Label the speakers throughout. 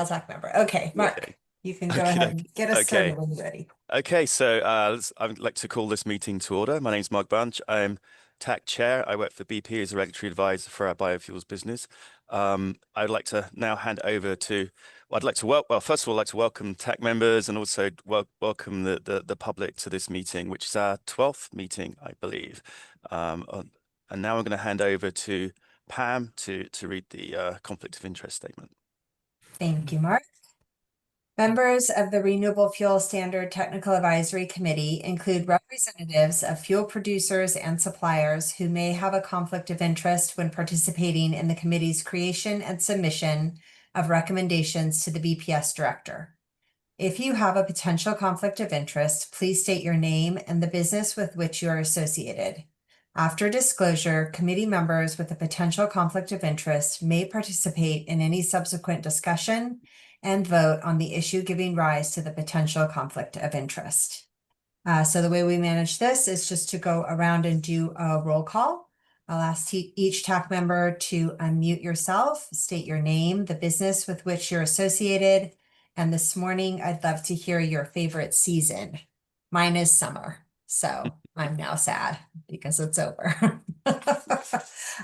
Speaker 1: TAC member. Okay, Mark,
Speaker 2: Okay.
Speaker 1: you can go
Speaker 2: Okay.
Speaker 1: ahead and get us
Speaker 2: Okay.
Speaker 1: started when you're ready.
Speaker 2: Okay. So I'd like to call this meeting to order. My name's Mark Bunch. I'm TAC Chair. I work for BP as a regulatory advisor for our biofuels business. I'd like to now hand over to. Well, I'd like to well, first of all, I'd like to welcome TAC members and also welcome the public to this meeting, which is our 12th meeting, I believe. And now I'm going to hand over to Pam to read the conflict of interest statement.
Speaker 1: Thank you, Mark. Members of the Renewable Fuel Standard Technical Advisory Committee include representatives of fuel producers and suppliers who may have a conflict of interest when participating in the committee's creation and submission of recommendations to the BPS Director. If you have a potential conflict of interest, please state your name and the business with which you are associated. After disclosure, committee members with a potential conflict of interest may participate in any subsequent discussion and vote on the issue giving rise to the potential conflict of interest. So the way we manage this is just to go around and do a roll call. I'll ask each TAC member to unmute yourself, state your name, the business with which you're associated, and this morning I'd love to hear your favorite season. Mine is summer, so I'm now sad because it's over.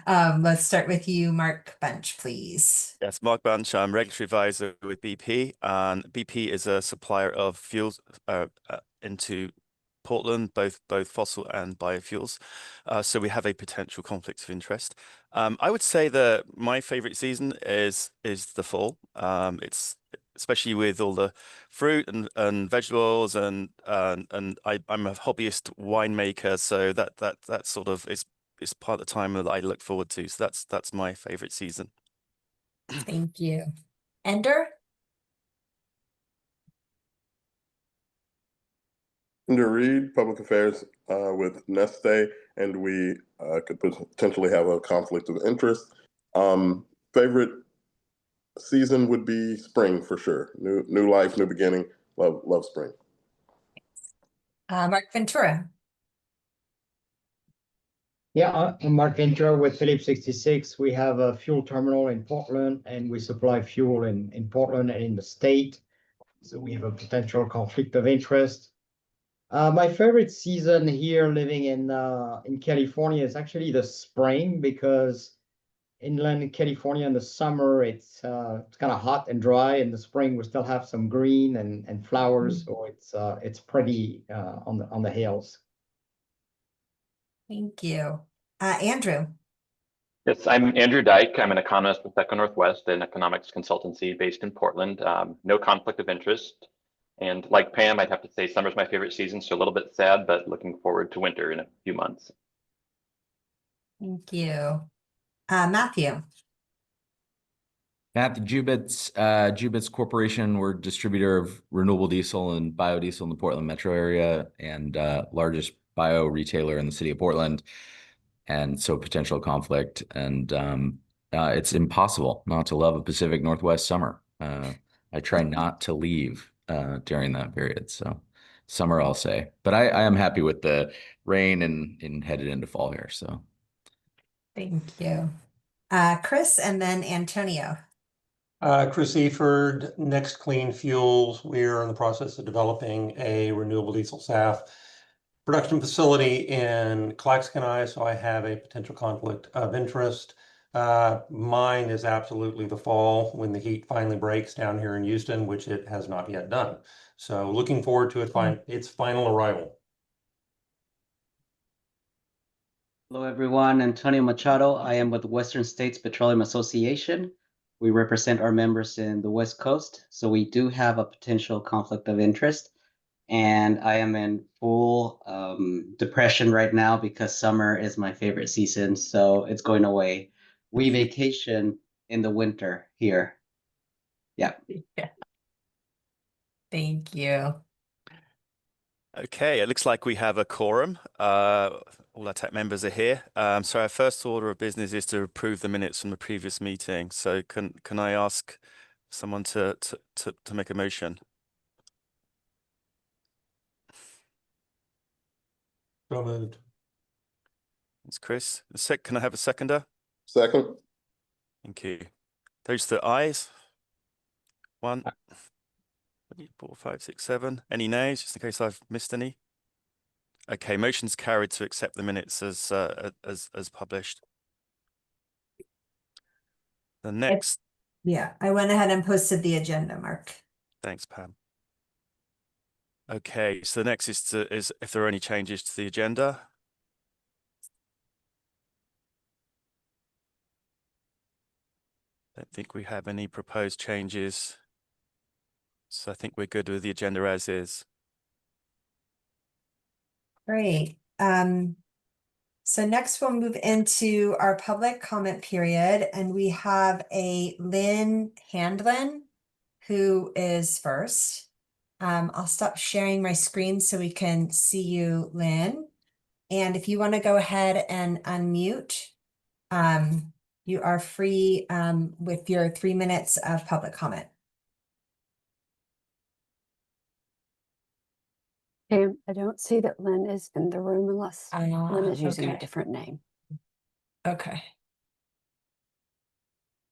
Speaker 1: Let's start with you, Mark Bunch, please.
Speaker 2: Yes, Mark Bunch. I'm regulatory advisor with BP, and BP is a supplier of fuels into Portland, both fossil and biofuels. So we have a potential conflict of interest. I would say that my favorite season is the fall. It's especially with all the fruit and vegetables, and I'm a hobbyist winemaker, so that sort of is part of the time that I look forward to. So that's my favorite season.
Speaker 1: Thank you. Ender?
Speaker 3: Ender Reed, Public Affairs with Neste, and we could potentially have a conflict of interest. Favorite season would be spring for sure. New life, new beginning. Love spring.
Speaker 1: Mark Ventura.
Speaker 4: Yeah, I'm Mark Ventura with Phillips 66. We have a fuel terminal in Portland, and we supply fuel in Portland and in the state. So we have a potential conflict of interest. My favorite season here living in California is actually the spring, because inland California in the summer it's kind of hot and dry. In the spring we still have some green and flowers, so it's pretty on the hills.
Speaker 1: Thank you. Andrew.
Speaker 5: Yes, I'm Andrew Dyke. I'm an economist with Eco Northwest, an economics consultancy based in Portland. No conflict of interest. And like Pam, I'd have to say summer's my favorite season, so a little bit sad, but looking forward to winter in a few months.
Speaker 1: Thank you. Matthew.
Speaker 6: At the Jubitz Corporation, we're distributor of renewable diesel and biodiesel in the Portland metro area, and largest bio retailer in the city of Portland. And so potential conflict, and it's impossible not to love a Pacific Northwest summer. I try not to leave during that period. So summer, I'll say, but I am happy with the rain and headed into fall here. So
Speaker 1: Thank you. Chris, and then Antonio.
Speaker 7: Chris Eford, Next Clean Fuels. We're in the process of developing a renewable diesel SAF production facility in Claxon, so I have a potential conflict of interest. Mine is absolutely the fall, when the heat finally breaks down here in Houston, which it has not yet done. So looking forward to its final arrival.
Speaker 8: Hello, everyone. Antonio Machado. I am with the Western States Petroleum Association. We represent our members in the West Coast, so we do have a potential conflict of interest. And I am in full depression right now because summer is my favorite season, so it's going away. We vacation in the winter here. Yeah.
Speaker 1: Thank you.
Speaker 2: Okay, it looks like we have a quorum. All our TAC members are here. So our first order of business is to approve the minutes from the previous meeting. So can I ask someone to make a motion?
Speaker 7: So moved.
Speaker 2: It's Chris. Can I have a seconder?
Speaker 3: Second.
Speaker 2: Thank you. Those the ayes. 1, 4, 5, 6, 7. Any nays, just in case I've missed any? Okay, motion's carried to accept the minutes as published. The next,
Speaker 1: Yeah, I went ahead and posted the agenda, Mark.
Speaker 2: thanks, Pam. Okay, so the next is if there are any changes to the agenda. Don't think we have any proposed changes. So I think we're good with the agenda as is.
Speaker 1: Great. So next we'll move into our public comment period, and we have a Lynn Handlin who is first. I'll stop sharing my screen so we can see you, Lynn. And if you want to go ahead and unmute, you are free with your 3 minutes of public comment.
Speaker 9: And I don't see that Lynn is in the room unless Lynn is using
Speaker 1: Okay.
Speaker 9: a different name.
Speaker 1: Okay.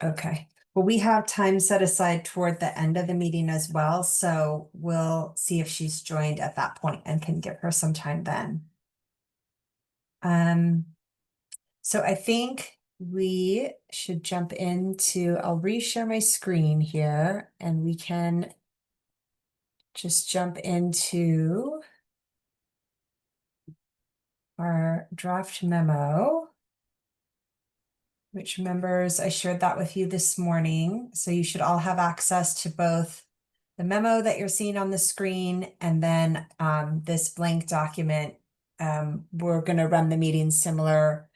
Speaker 1: Okay. Well, we have time set aside toward the end of the meeting as well, so we'll see if she's joined at that point and can give her some time then. So I think we should jump into, I'll reshare my screen here and we can just jump into our draft memo, which members, I shared that with you this morning. So you should all have access to both the memo that you're seeing on the screen and then this blank document. We're going to run the meeting similar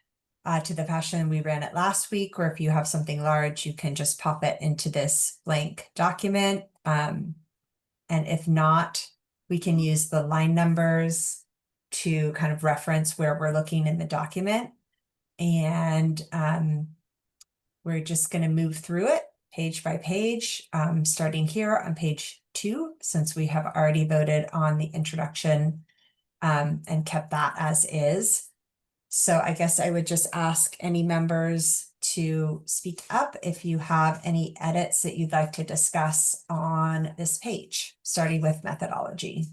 Speaker 1: to the fashion we ran it last week, or if you have something large, you can just pop it into this blank document. And if not, we can use the line numbers to kind of reference where we're looking in the document. And we're just going to move through it page by page, starting here on page 2, since we have already voted on the introduction and kept that as is. So I guess I would just ask any members to speak up if you have any edits that you'd like to discuss on this page, starting with methodology.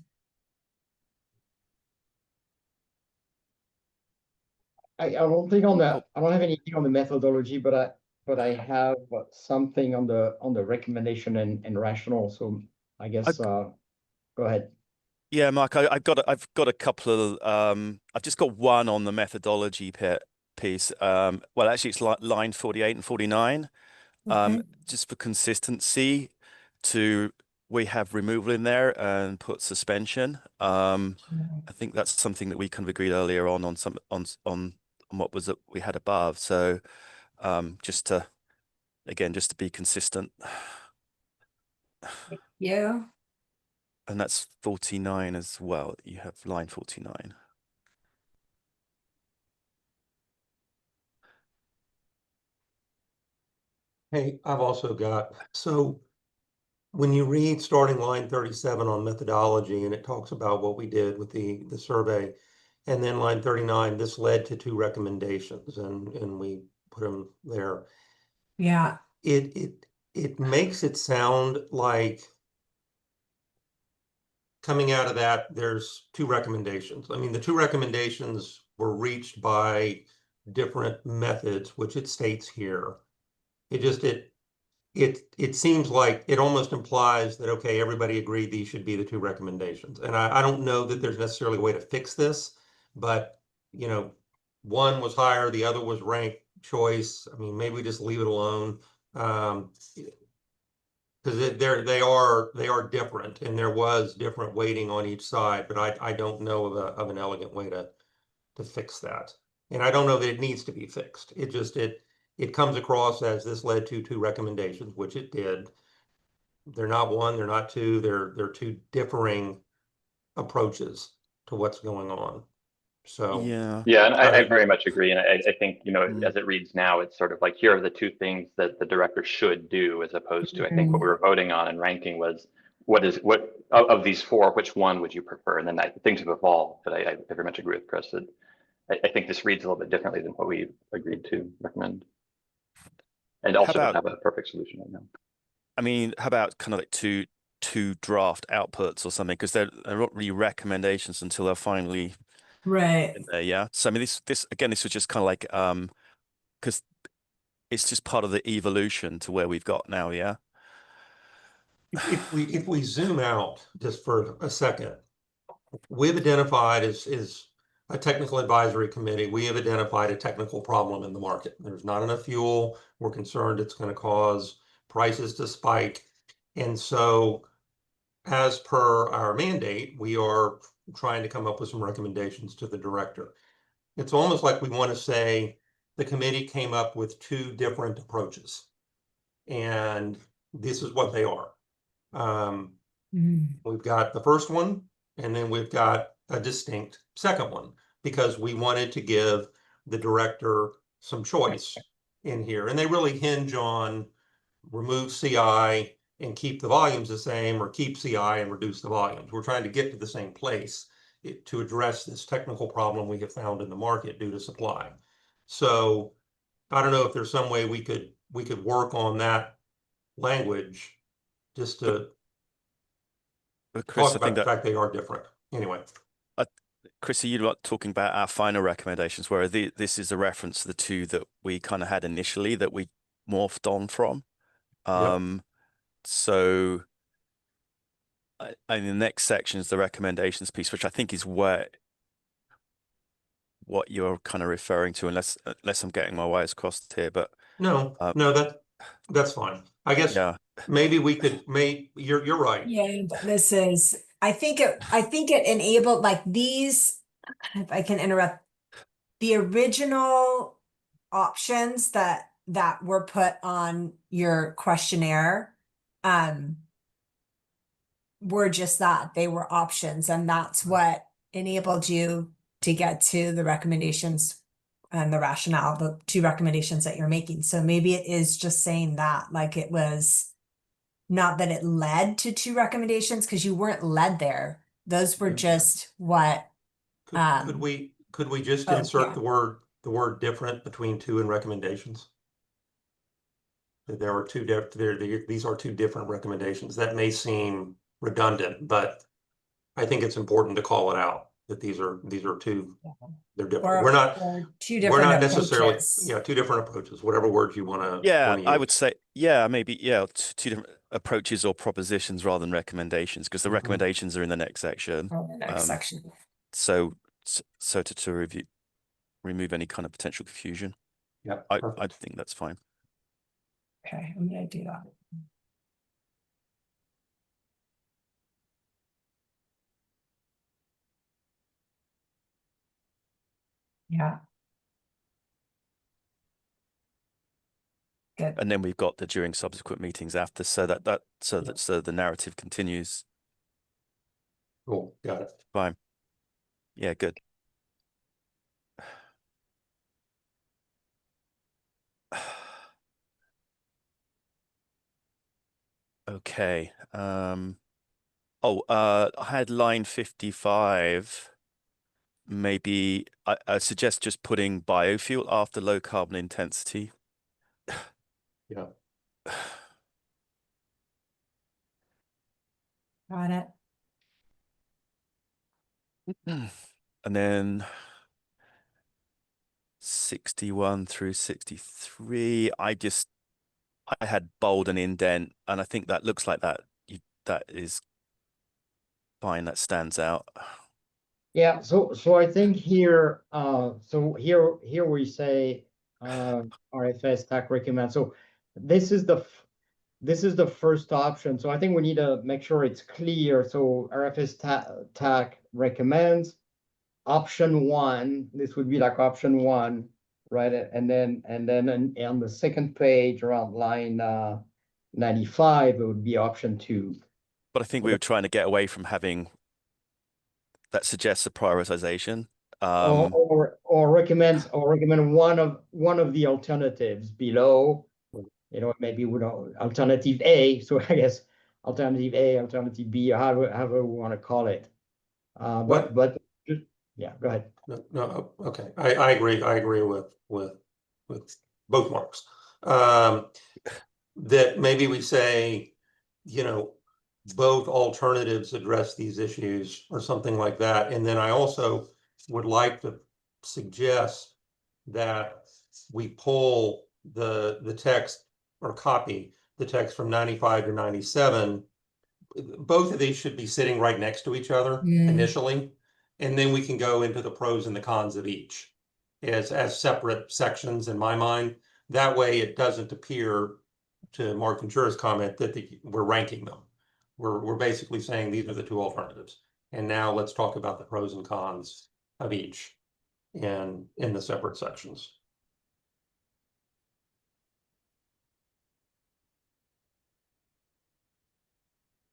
Speaker 4: I don't think on the, I don't have anything on the methodology, but I have something on the recommendation and rationale. So I guess go ahead.
Speaker 2: Yeah, Mark, I've got a couple of I've just got one on the methodology piece. Well, actually, it's line 48 and 49. Just for consistency, we have removal in there and put suspension. I think that's something that we kind of agreed earlier on what was we had above. So just to be consistent.
Speaker 1: Yeah.
Speaker 2: And that's 49 as well. You have line 49.
Speaker 7: Hey, I've also got, so when you read starting line 37 on methodology, and it talks about what we did with the survey, and then line 39, this led to 2 recommendations, and we put them there.
Speaker 1: Yeah.
Speaker 7: It makes it sound like coming out of that, there's 2 recommendations. I mean, the 2 recommendations were reached by different methods, which it states here. It seems like it almost implies that, okay, everybody agreed these should be the 2 recommendations. And I don't know that there's necessarily a way to fix this, but you know, one was higher, the other was ranked choice. I mean, maybe we just leave it alone. Because they are different, and there was different weighting on each side, but I don't know of an elegant way to fix that. And I don't know that it needs to be fixed. It comes across as this led to 2 recommendations, which it did. They're not 1, they're not 2, they're 2 differing approaches to what's going on. So
Speaker 5: yeah, and I very much agree. And I think, you know, as it reads now, it's sort of like, here are the 2 things that the director should do, as opposed to, I think what we were voting on and ranking was, what of these 4, which one would you prefer? And then things have evolved, but I very much agree with Chris that I think this reads a little bit differently than what we agreed to recommend. And also don't have a perfect solution right now.
Speaker 2: I mean, how about kind of like two draft outputs or something? Because they're not really recommendations until they're finally
Speaker 1: Right.
Speaker 2: in there. Yeah. So I mean, this again, this was just kind of like because it's just part of the evolution to where we've got now. Yeah.
Speaker 7: If we zoom out just for a second, we've identified as a technical advisory committee, we have identified a technical problem in the market. There's not enough fuel. We're concerned it's going to cause prices to spike. And so as per our mandate, we are trying to come up with some recommendations to the director. It's almost like we want to say the committee came up with two different approaches, and this is what they are. We've got the first one, and then we've got a distinct second one, because we wanted to give the director some choice in here. And they really hinge on remove CI and keep the volumes the same, or keep CI and reduce the volumes. We're trying to get to the same place to address this technical problem we have found in the market due to supply. So I don't know if there's some way we could work on that language just to
Speaker 2: But Chris,
Speaker 7: talk about the fact they are different. Anyway.
Speaker 2: Chris, are you not talking about our final recommendations, where this is a reference to the two that we kind of had initially that we morphed on from?
Speaker 7: Yep.
Speaker 2: So in the next section is the recommendations piece, which I think is what you're kind of referring to, unless I'm getting my wires crossed here. But
Speaker 7: no, that's fine. I guess
Speaker 2: yeah,
Speaker 7: maybe we could you're right.
Speaker 1: Yeah, but this is, I think it enabled like these, if I can interrupt, the original options that were put on your questionnaire were just that, they were options, and that's what enabled you to get to the recommendations and the rationale, the two recommendations that you're making. So maybe it is just saying that, like, it was not that it led to two recommendations, because you weren't led there. Those were just what
Speaker 7: Could we just
Speaker 1: oh,
Speaker 7: insert
Speaker 1: yeah.
Speaker 7: the word different between two and recommendations? That there were these are two different recommendations. That may seem redundant, but I think it's important to call it out that these are two, they're different.
Speaker 1: Or,
Speaker 7: We're not
Speaker 1: two different
Speaker 7: necessarily,
Speaker 1: approaches.
Speaker 7: two different approaches, whatever words you want to
Speaker 2: yeah,
Speaker 7: use.
Speaker 2: I would say maybe two different approaches or propositions rather than recommendations, because the recommendations are in the next section.
Speaker 1: Oh, the next section.
Speaker 2: So to remove any kind of potential confusion.
Speaker 7: Yeah,
Speaker 2: I think that's fine.
Speaker 1: Okay, I'm gonna do that. Yeah. Good.
Speaker 2: And then we've got the during subsequent meetings after, so that the narrative continues.
Speaker 7: Cool, got it.
Speaker 2: Fine. Yeah, good. Okay. I had line 55. Maybe I suggest just putting biofuel after low carbon intensity.
Speaker 7: Yeah.
Speaker 1: Got it.
Speaker 2: And then 61 through 63, I had bold and indent, and I think that looks like that is fine. That stands out.
Speaker 4: Yeah, so I think here, so here we say RFS TAC recommends. So this is the first option. So I think we need to make sure it's clear. So RFS TAC recommends option one. This would be like option one, right? And then on the second page around line 95, it would be option two.
Speaker 2: But I think we were trying to get away from having that suggests a prioritization.
Speaker 4: Or recommend one of the alternatives below. Maybe we don't alternative A. So I guess alternative A, alternative B, or however we want to call it. But yeah, go ahead.
Speaker 7: No, okay. I agree with both marks. that maybe we say, both alternatives address these issues or something like that. And then I also would like to suggest that we pull the text or copy the text from 95 to 97. Both of these should be sitting right next to each other initially, and then we can go into the pros and the cons of each as separate sections in my mind. That way it doesn't appear, to Mark Ventura's comment, that we're ranking them. We're basically saying these are the two alternatives. And now let's talk about the pros and cons of each in the separate sections.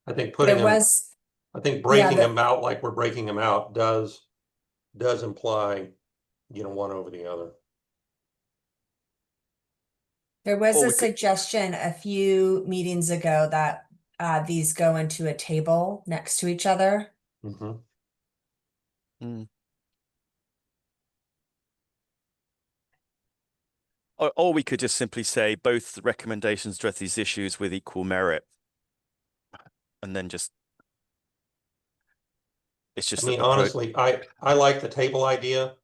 Speaker 7: I think breaking them out like we're breaking them out does imply, one over the other.
Speaker 1: There was a suggestion a few meetings ago that these go into a table next to each other.
Speaker 2: Or we could just simply say both recommendations address these issues with equal merit. And then it's just.
Speaker 7: I mean, honestly, I like the table idea,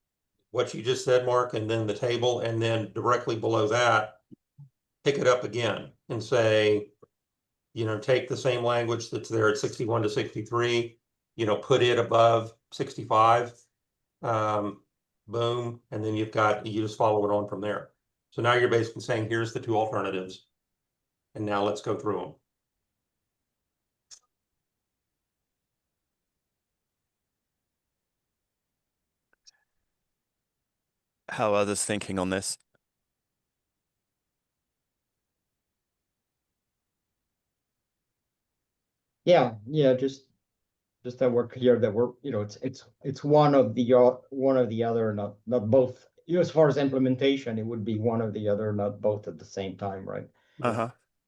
Speaker 7: what you just said, Mark, and then the table, and then directly below that, pick it up again and say, take the same language that's there at 61 to 63, put it above 65, boom, and then you just follow it on from there. So now you're basically saying, here's the two alternatives, and now let's go through them.
Speaker 2: How are others thinking on this?
Speaker 4: Yeah, just that we're clear that we're, it's one of the other, not both. As far as implementation, it would be one of the other, not both at the same time, right?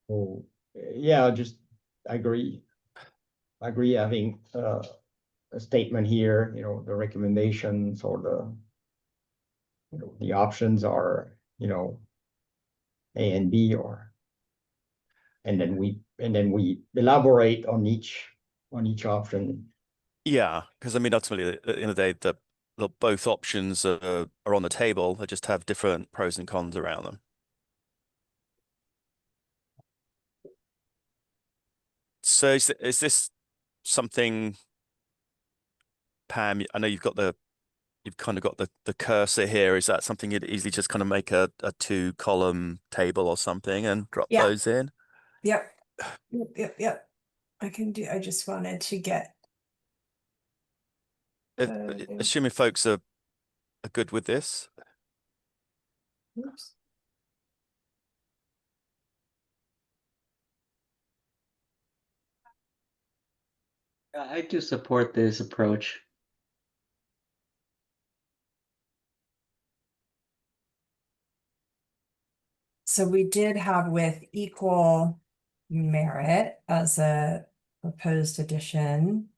Speaker 4: So yeah, just I agree having a statement here, the recommendations or the options are, A and B, and then we elaborate on each option.
Speaker 2: Yeah, because I mean, ultimately, at the end of the day, the both options are on the table. They just have different pros and cons around them. So is this something, Pam? I know you've kind of got the cursor here. Is that something you'd easily just kind of make a 2-column table or something and drop those in?
Speaker 1: Yep. I can do. I just wanted to get.
Speaker 2: Assuming folks are good with this.
Speaker 1: Oops.
Speaker 8: I do support this approach.
Speaker 1: So we did have with equal merit as a proposed addition.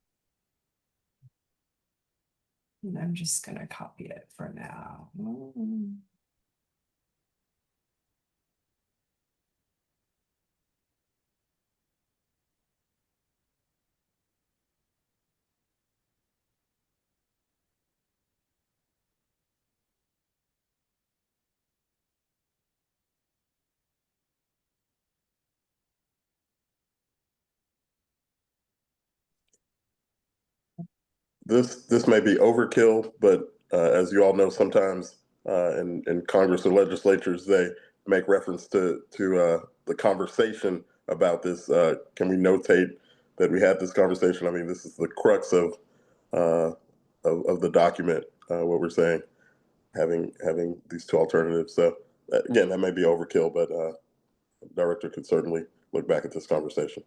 Speaker 1: And I'm just going to copy it for now.
Speaker 3: This may be overkill, but as you all know, sometimes in Congress or legislatures, they make reference to the conversation about this. Can we notate that we had this conversation? I mean, this is the crux of the document. What we're saying, having these two alternatives. So again, that may be overkill, but director could certainly look back at this conversation.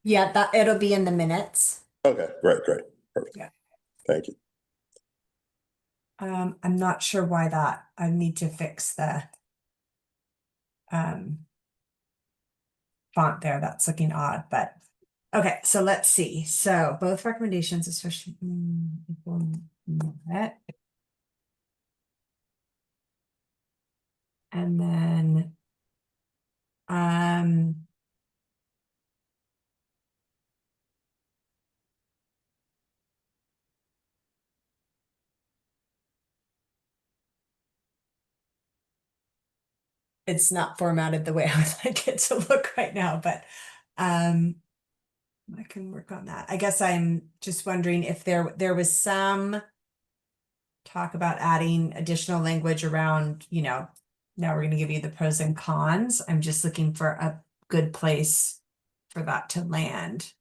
Speaker 1: Yeah, that it'll be in the minutes.
Speaker 3: Okay, great, perfect.
Speaker 1: Yeah.
Speaker 3: Thank you.
Speaker 1: I'm not sure why that. I need to fix the font there. That's looking odd, but okay. So let's see. So both recommendations, especially equal merit. And then Um, it's not formatted the way I would like it to look right now, but I can work on that. I guess I'm just wondering if there was some talk about adding additional language around, now we're going to give you the pros and cons. I'm just looking for a good place for that to land.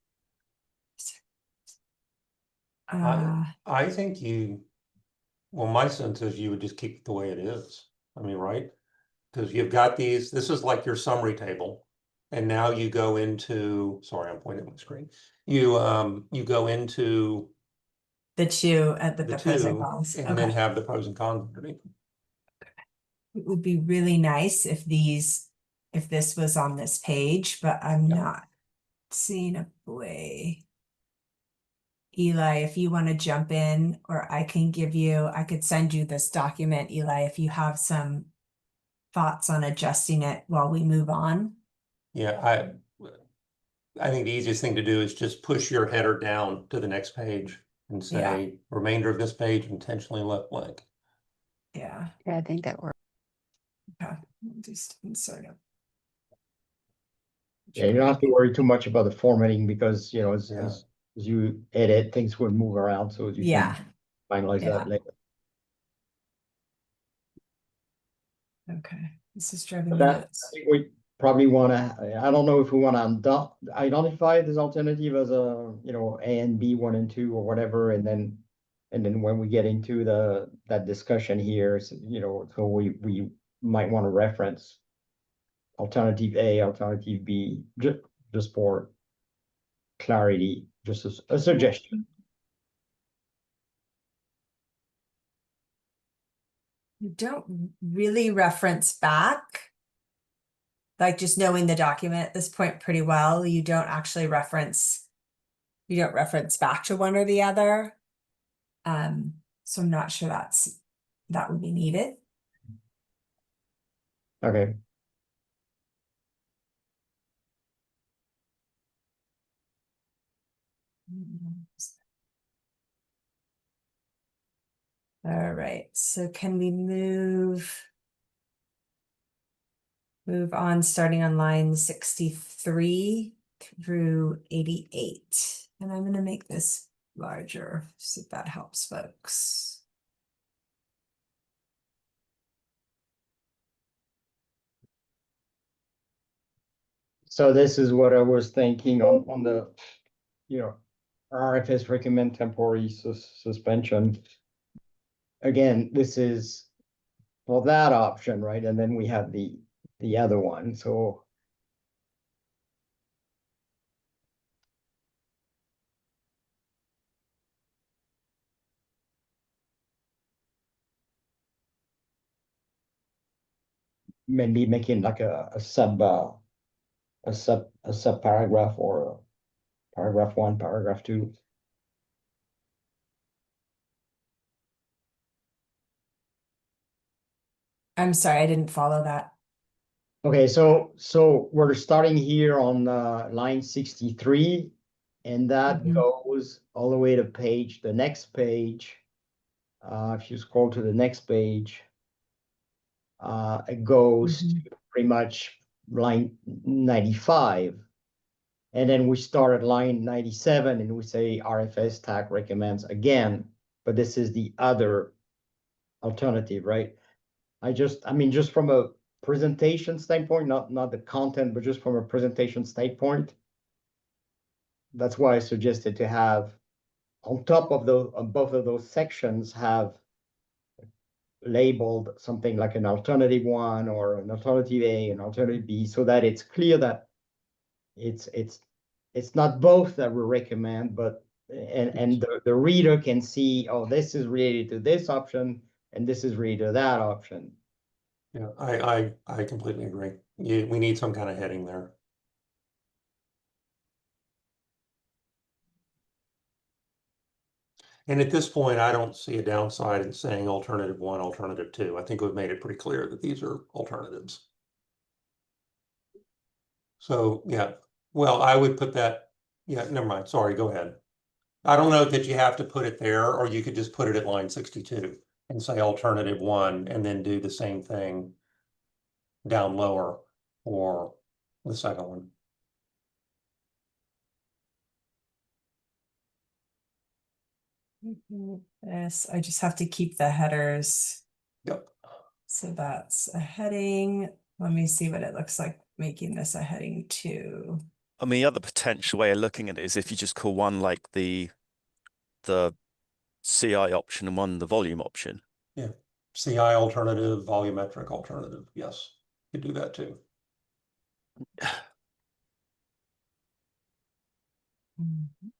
Speaker 7: I think well, my sense is you would just keep it the way it is. I mean, right? Because you've got this is like your summary table. And now you go into, sorry, I'm pointing at my screen. You go into
Speaker 1: the two at the pros and
Speaker 7: two
Speaker 1: cons.
Speaker 7: and then have the pros and cons underneath.
Speaker 1: It would be really nice if this was on this page, but I'm not seeing a way. Eli, if you want to jump in, or I could send you this document, Eli, if you have some thoughts on adjusting it while we move on.
Speaker 7: Yeah, I think the easiest thing to do is just push your header down to the next page and say remainder of this page intentionally left blank.
Speaker 1: Yeah.
Speaker 9: Yeah, I think that works.
Speaker 1: Okay. Just insert it.
Speaker 4: Yeah, you don't have to worry too much about the formatting because, as you edit, things will move around. So you can finalize that later.
Speaker 1: Okay. This is driving me
Speaker 4: But
Speaker 1: nuts.
Speaker 4: I think we probably want to, I don't know if we want to identify this alternative as a, A and B, 1 and 2 or whatever. And then when we get into that discussion here, so we might want to reference alternative A, alternative B, just for clarity, just as a suggestion.
Speaker 1: You don't really reference back. Like just knowing the document at this point pretty well, you don't reference back to one or the other. So I'm not sure that would be needed.
Speaker 4: Okay.
Speaker 1: All right, so can we move on starting on line 63 through 88? And I'm going to make this larger, see if that helps folks.
Speaker 4: So this is what I was thinking on the, RFS recommend temporary suspension. Again, this is for that option, right? And then we have the other one. So maybe making like a sub paragraph or a paragraph 1, paragraph 2.
Speaker 1: I'm sorry, I didn't follow that.
Speaker 4: Okay, so we're starting here on line 63, and that goes all the way to the next page. If you scroll to the next page, it goes to pretty much line 95. And then we start at line 97 and we say RFS TAC recommends again, but this is the other alternative, right? just from a presentation standpoint, not the content, but just from a presentation standpoint, that's why I suggested to have on top of both of those sections have labeled something like an alternative 1 or an alternative A, an alternative B, so that it's clear that it's not both that we recommend, but and the reader can see, oh, this is related to this option and this is related to that option.
Speaker 7: Yeah, I completely agree. We need some kind of heading there. And at this point, I don't see a downside in saying alternative 1, alternative 2. I think we've made it pretty clear that these are alternatives. So, yeah, well, I would put that, yeah, never mind, sorry, go ahead. I don't know that you have to put it there, or you could just put it at line 62 and say alternative 1, and then do the same thing down lower for the second one.
Speaker 1: This, I just have to keep the headers.
Speaker 7: Yep.
Speaker 1: So that's a heading. Let me see what it looks like making this a heading 2.
Speaker 2: I mean, the other potential way of looking at it is if you just call one like the CI option and one the volume option.
Speaker 7: Yeah, CI alternative, volumetric alternative. Yes, you could do that too.
Speaker 1: Mhm.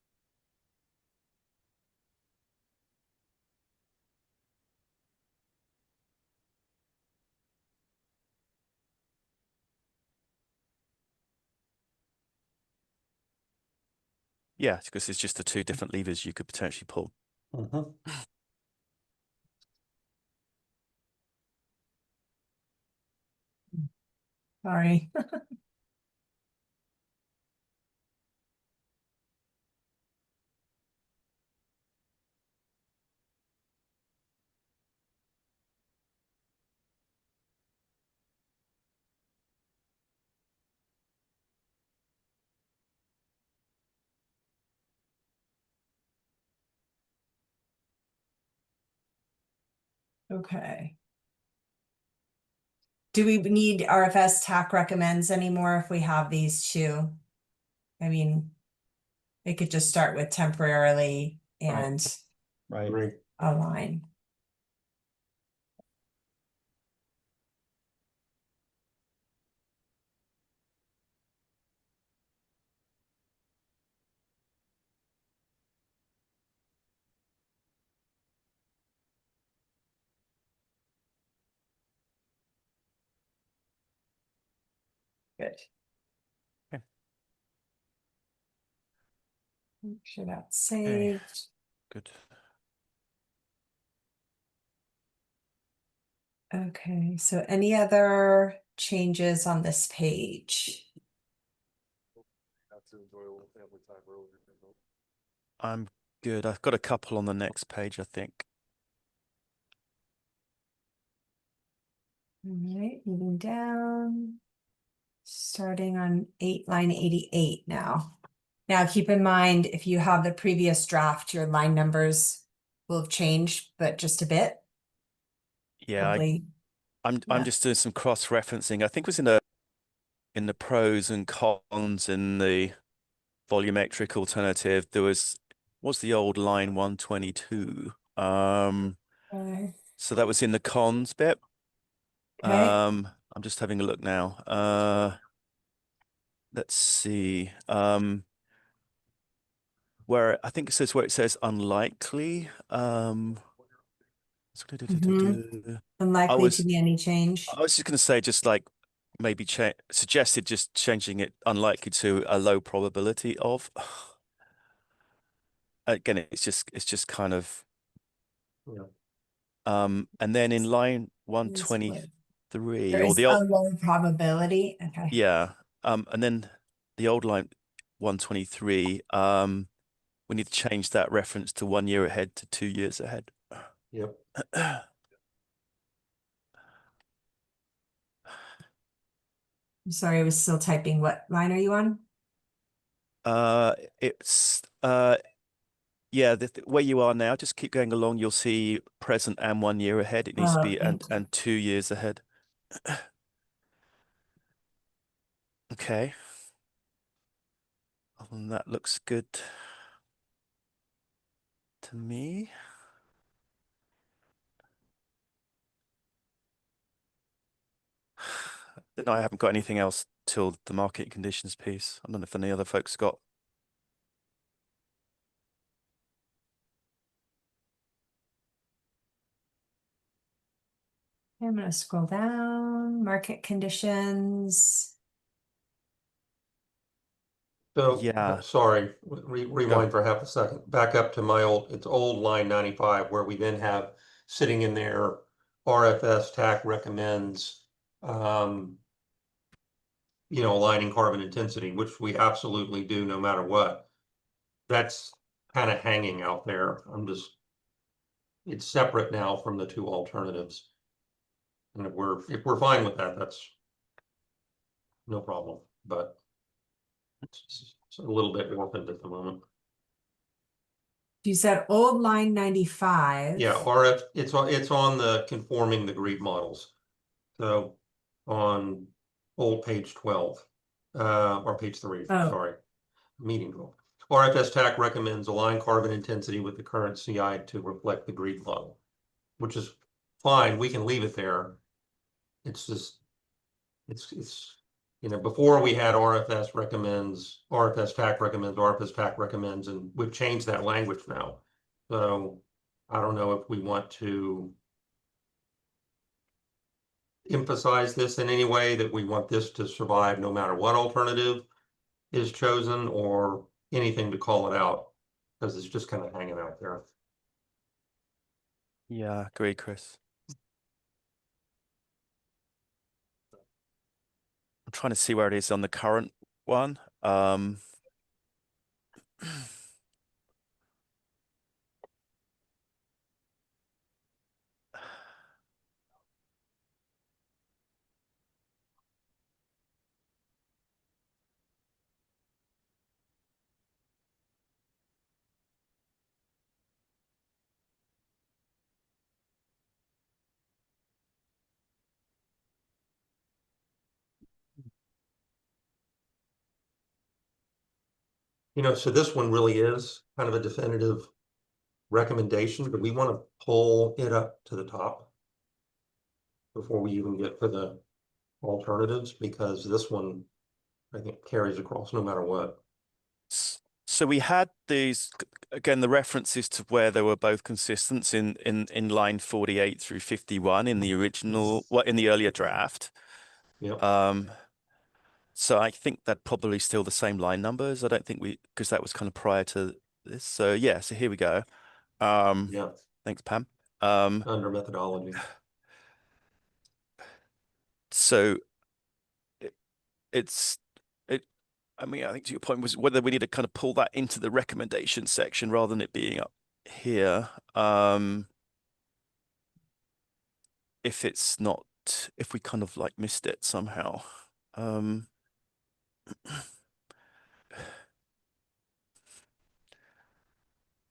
Speaker 2: Yeah, because it's just the two different levers you could potentially pull.
Speaker 7: Mhm.
Speaker 1: Sorry. Okay. Do we need RFS TAC recommends anymore if we have these two? I mean, it could just start with temporarily and
Speaker 4: Right.
Speaker 7: Agree.
Speaker 1: align. Good.
Speaker 2: Okay.
Speaker 1: Make sure that's
Speaker 2: Okay.
Speaker 1: saved.
Speaker 2: Good.
Speaker 1: Okay, so any other changes on this page?
Speaker 2: I'm good. I've got a couple on the next page, I think.
Speaker 1: All right, moving down. Starting on line 88 now. Now keep in mind, if you have the previous draft, your line numbers will have changed, but just a bit.
Speaker 2: Yeah,
Speaker 1: Probably.
Speaker 2: I'm
Speaker 1: Yeah.
Speaker 2: just doing some cross-referencing. I think it was in the pros and cons in the volumetric alternative. There what's the old line 122?
Speaker 1: Okay.
Speaker 2: So that was in the cons bit. I'm just having a look now. Let's see. Where I think it says where it says unlikely.
Speaker 1: Unlikely to be any change.
Speaker 2: I was just going to say, just like maybe suggested just changing it unlikely to a low probability of. Again, it's just kind of.
Speaker 7: Yeah.
Speaker 2: And then in line
Speaker 1: There
Speaker 2: 123 or
Speaker 1: is
Speaker 2: the
Speaker 1: a
Speaker 2: old,
Speaker 1: low probability. Okay.
Speaker 2: yeah. And then the old line 123. We need to change that reference to 1 year ahead to 2 years ahead.
Speaker 7: Yep.
Speaker 1: I'm sorry, I was still typing. What line are you on?
Speaker 2: It's yeah, where you are now, just keep going along. You'll see present and 1 year ahead. It needs to be and 2 years ahead. Okay. And that looks good to me. Then I haven't got anything else till the market conditions piece. I don't know if any other folks got.
Speaker 1: I'm going to scroll down. Market conditions.
Speaker 7: So,
Speaker 2: Yeah.
Speaker 7: sorry, rewind for half a second. Back up to it's old line 95, where we then have sitting in there, RFS TAC recommends you know, aligning carbon intensity, which we absolutely do no matter what. That's kind of hanging out there. It's separate now from the two alternatives. And if we're fine with that, that's no problem, but it's a little bit orphaned at the moment.
Speaker 1: You said old line 95.
Speaker 7: Yeah, RF, it's on the conforming the GREET models. So on old page 12, or page 3,
Speaker 1: Oh.
Speaker 7: sorry, meeting 12. RFS TAC recommends align carbon intensity with the current CI to reflect the GREET model, which is fine. We can leave it there. It's just, it's, you know, before we had RFS recommends, RFS TAC recommends, RFS TAC recommends, and we've changed that language now. So I don't know if we want to emphasize this in any way, that we want this to survive no matter what alternative is chosen, or anything to call it out, because it's just kind of hanging out there.
Speaker 2: Yeah, agree, Chris. I'm trying to see where it is on the current one.
Speaker 7: You know, so this one really is kind of a definitive recommendation, but we want to pull it up to the top before we even get to the alternatives, because this one, I think, carries across no matter what.
Speaker 2: So we had these, again, the references to where they were both consistent in line 48 through 51 in the original, in the earlier draft.
Speaker 7: Yeah.
Speaker 2: So I think that probably still the same line numbers. I don't think because that was kind of prior to this. So yeah, so here we go.
Speaker 7: Yeah.
Speaker 2: Thanks, Pam.
Speaker 7: Under methodology.
Speaker 2: So I mean, I think to your point was whether we need to kind of pull that into the recommendation section rather than it being up here. If it's not, if we kind of like missed it somehow.
Speaker 7: I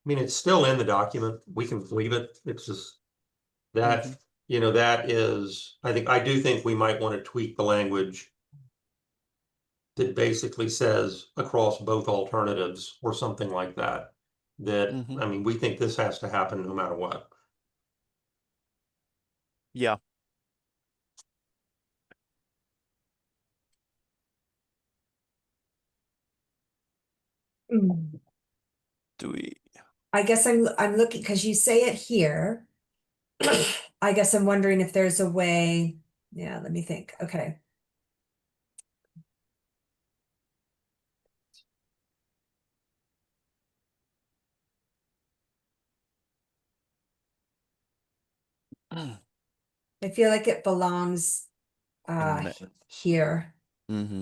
Speaker 7: mean, it's still in the document. We can leave it. It's just that, you know, that is, I do think we might want to tweak the language that basically says across both alternatives or something like that. I mean, we think this has to happen no matter what.
Speaker 2: Yeah. Do we?
Speaker 1: I guess I'm looking because you say it here. I guess I'm wondering if there's a way. Yeah, let me think. Okay. I feel like it belongs here.
Speaker 2: Yeah.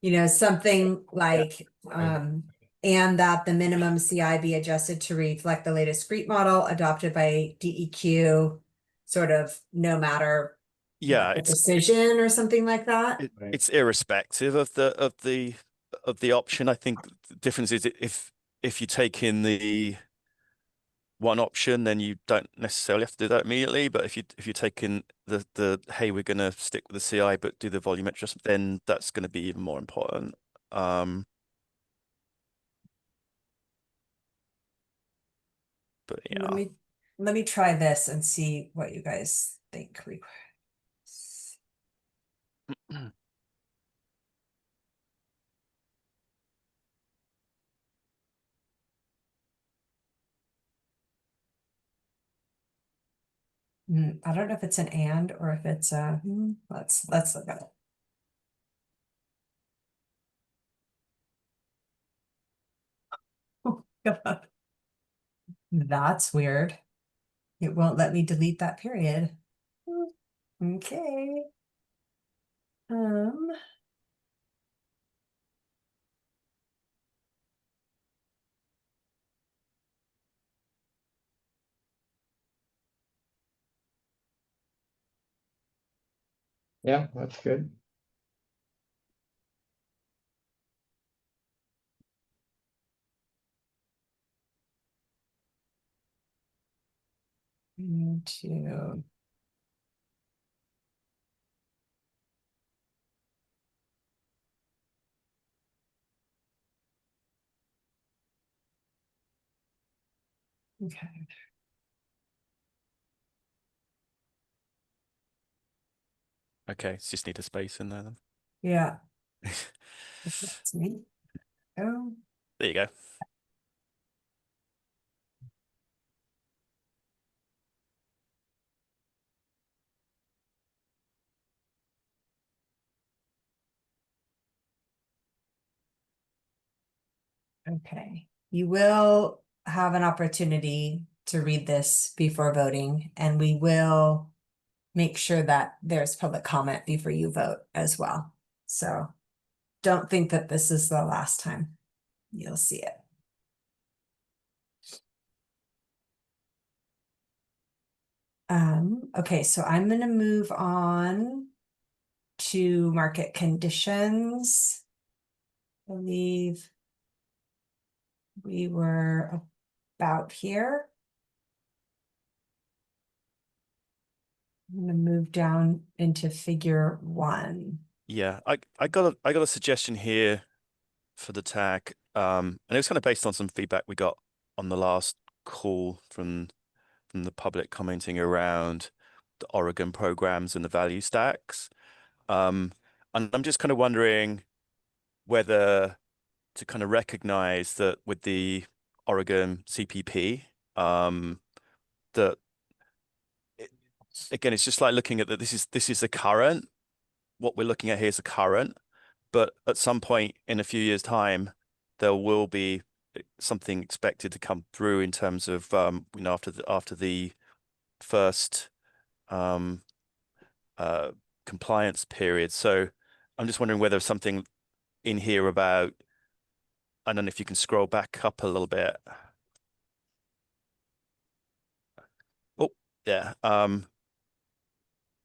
Speaker 1: You know, something like and that the minimum CI be adjusted to reflect the latest GREET model adopted by DEQ, sort of no matter
Speaker 2: it's
Speaker 1: decision or something like that.
Speaker 2: It's irrespective of the option. I think the difference is if you take in the one option, then you don't necessarily have to do that immediately. But if you take in the hey, we're gonna stick with the CI but do the volumetric adjustment, then that's gonna be even more important. But yeah.
Speaker 1: Let me try this and see what you guys think. I don't know if it's an and or if it's a let's look at it. That's weird. It won't let me delete that period. Okay.
Speaker 4: Yeah, that's good.
Speaker 1: Into okay.
Speaker 2: Okay, just need a space in there then.
Speaker 1: Yeah. That's me. Oh.
Speaker 2: There you go.
Speaker 1: Okay. You will have an opportunity to read this before voting, and we will make sure that there's public comment before you vote as well. So don't think that this is the last time you'll see it. Okay, so I'm gonna move on to market conditions. I believe we were about here. I'm gonna move down into figure 1.
Speaker 2: Yeah, I got a suggestion here for the tag. And it was kind of based on some feedback we got on the last call from the public commenting around the Oregon programs and the value stacks. And I'm just kind of wondering whether to kind of recognize that with the Oregon CPP, that again, it's just like looking at that. This is the current. What we're looking at here is the current, but at some point in a few years' time, there will be something expected to come through in terms of after the first compliance period. So I'm just wondering whether something in here about, I don't know if you can scroll back up a little bit. Oh, yeah.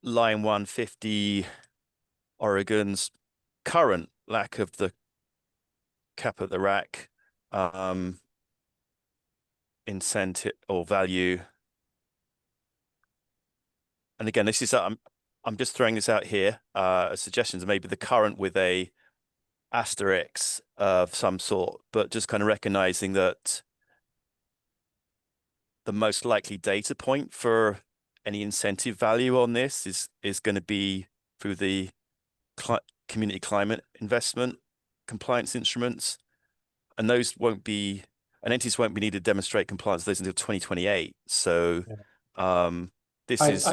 Speaker 2: Line 150, Oregon's current lack of the cap at the rack incentive or value. And again, this is I'm just throwing this out here as suggestions, maybe the current with a asterisk of some sort, but just kind of recognizing that the most likely data point for any incentive value on this is going to be through the community climate investment compliance instruments, and those won't be, and entities won't be needed to demonstrate compliance with those until 2028. So this is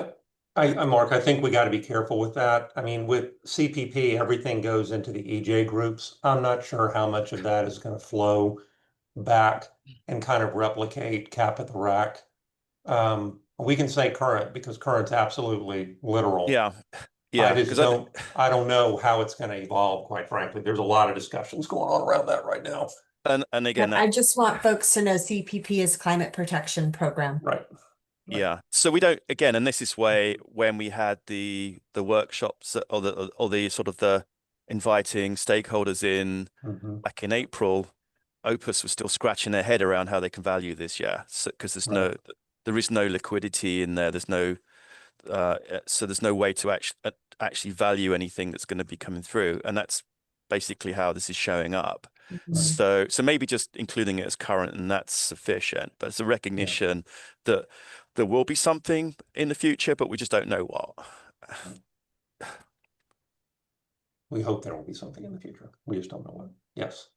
Speaker 7: Mark, I think we got to be careful with that. I mean, with CPP, everything goes into the EJ groups. I'm not sure how much of that is going to flow back and kind of replicate cap at the rack. We can say current because current's absolutely literal.
Speaker 2: yeah.
Speaker 7: I don't know how it's going to evolve, quite frankly. There's a lot of discussions going on around that right now.
Speaker 2: And again,
Speaker 1: I just want folks to know CPP is climate protection program.
Speaker 7: Right.
Speaker 2: Yeah. So we don't, again, and this is why when we had the workshops or the sort of the inviting stakeholders in back in April, Opus was still scratching their head around how they can value this. Yeah. So because there is no liquidity in there. There's no so there's no way to actually value anything that's going to be coming through, and that's basically how this is showing up. So maybe just including it as current, and that's sufficient. But it's a recognition that there will be something in the future, but we just don't know what.
Speaker 7: We hope there will be something in the future. We just don't know what. Yes.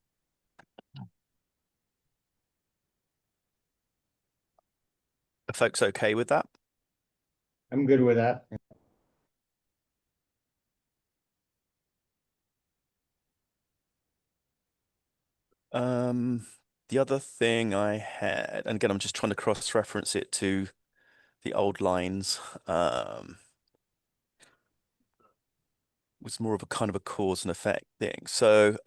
Speaker 2: Are folks okay with that?
Speaker 4: I'm good with that.
Speaker 2: the other thing I had, and again, I'm just trying to cross-reference it to the old lines, was more of a kind of a cause and effect thing. So,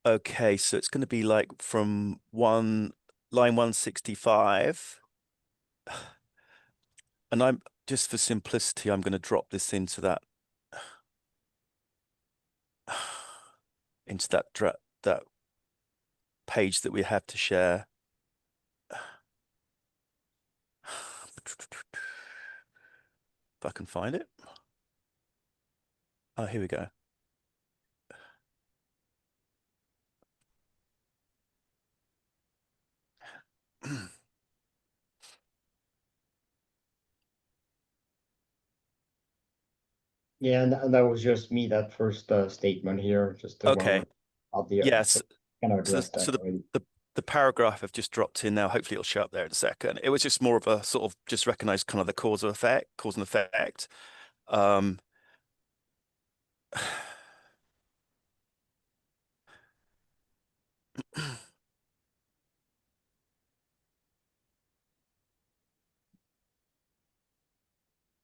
Speaker 2: okay, so it's going to be like from line 165, and I'm just for simplicity, I'm going to drop this into that that page that we have to share. If I can find it. Oh, here we go.
Speaker 4: Yeah, and that was just me, that first statement here, just the
Speaker 2: Okay.
Speaker 4: one out there.
Speaker 2: Yes.
Speaker 4: So kind of
Speaker 2: So,
Speaker 4: addressed that
Speaker 2: so
Speaker 4: already.
Speaker 2: the paragraph I've just dropped in now, hopefully it'll show up there in a second. It was just more of a sort of just recognize kind of the cause and effect.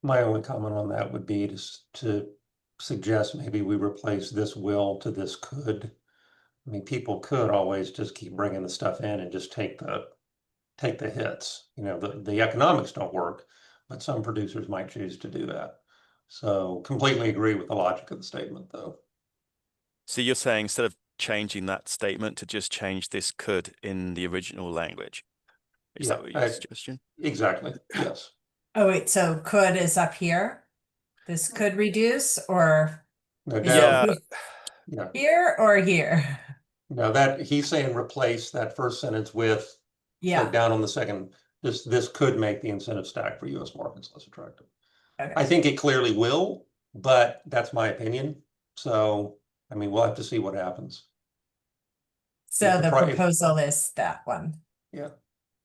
Speaker 7: My only comment on that would be to suggest maybe we replace this will to this could. I mean, people could always just keep bringing the stuff in and just take the hits. You know, the economics don't work, but some producers might choose to do that. So completely agree with the logic of the statement, though.
Speaker 2: So you're saying instead of changing that statement to just change this could in the original language? Is that what your suggestion?
Speaker 7: Exactly, yes.
Speaker 1: Oh, wait, so could is up here? This could reduce, or
Speaker 7: No,
Speaker 1: is
Speaker 2: Yeah.
Speaker 1: it
Speaker 7: yeah.
Speaker 1: here or here?
Speaker 7: No, that he's saying replace that first sentence with,
Speaker 1: Yeah.
Speaker 7: so down on the second, this could make the incentive stack for US markets less attractive.
Speaker 1: Okay.
Speaker 7: I think it clearly will, but that's my opinion. So, I mean, we'll have to see what happens.
Speaker 1: So
Speaker 7: If the
Speaker 1: the
Speaker 7: pri-
Speaker 1: proposal is that one.
Speaker 7: Yeah.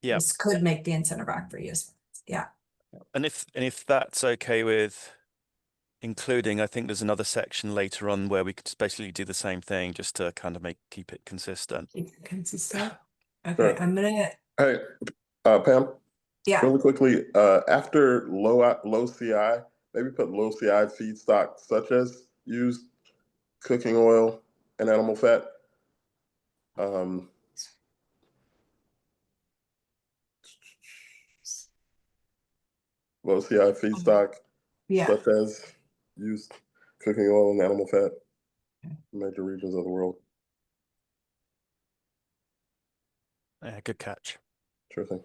Speaker 2: Yeah.
Speaker 1: This could make the incentive rack for use. Yeah.
Speaker 2: And if that's okay with including, I think there's another section later on where we could basically do the same thing just to kind of keep it consistent.
Speaker 1: Keep it consistent. Okay,
Speaker 3: Sure.
Speaker 1: I'm gonna,
Speaker 3: Hey, Pam,
Speaker 1: yeah.
Speaker 3: really quickly, after low CI, maybe put low CI feedstock such as used cooking oil and animal fat. Low CI feedstock
Speaker 1: Yeah.
Speaker 3: such as used cooking oil and animal fat in major regions of the world.
Speaker 2: Yeah, good catch.
Speaker 3: Sure thing.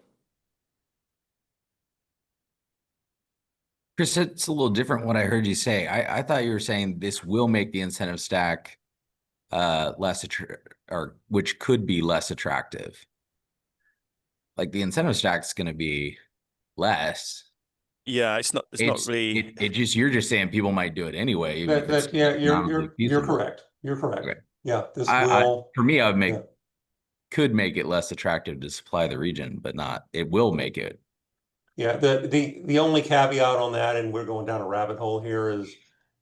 Speaker 6: Chris, it's a little different what I heard you say. I thought you were saying this will make the incentive stack less or which could be less attractive. Like the incentive stack's going to be less.
Speaker 2: Yeah, it's not really.
Speaker 6: It just, you're just saying people might do it anyway, even if it's
Speaker 7: Yeah,
Speaker 6: economically
Speaker 7: you're
Speaker 6: feasible.
Speaker 7: correct. You're correct.
Speaker 6: Okay.
Speaker 7: Yeah, this
Speaker 6: I
Speaker 7: will.
Speaker 6: for me, I would
Speaker 7: Yeah.
Speaker 6: could make it less attractive to supply the region, but not, it will make it.
Speaker 7: Yeah, the only caveat on that, and we're going down a rabbit hole here, is,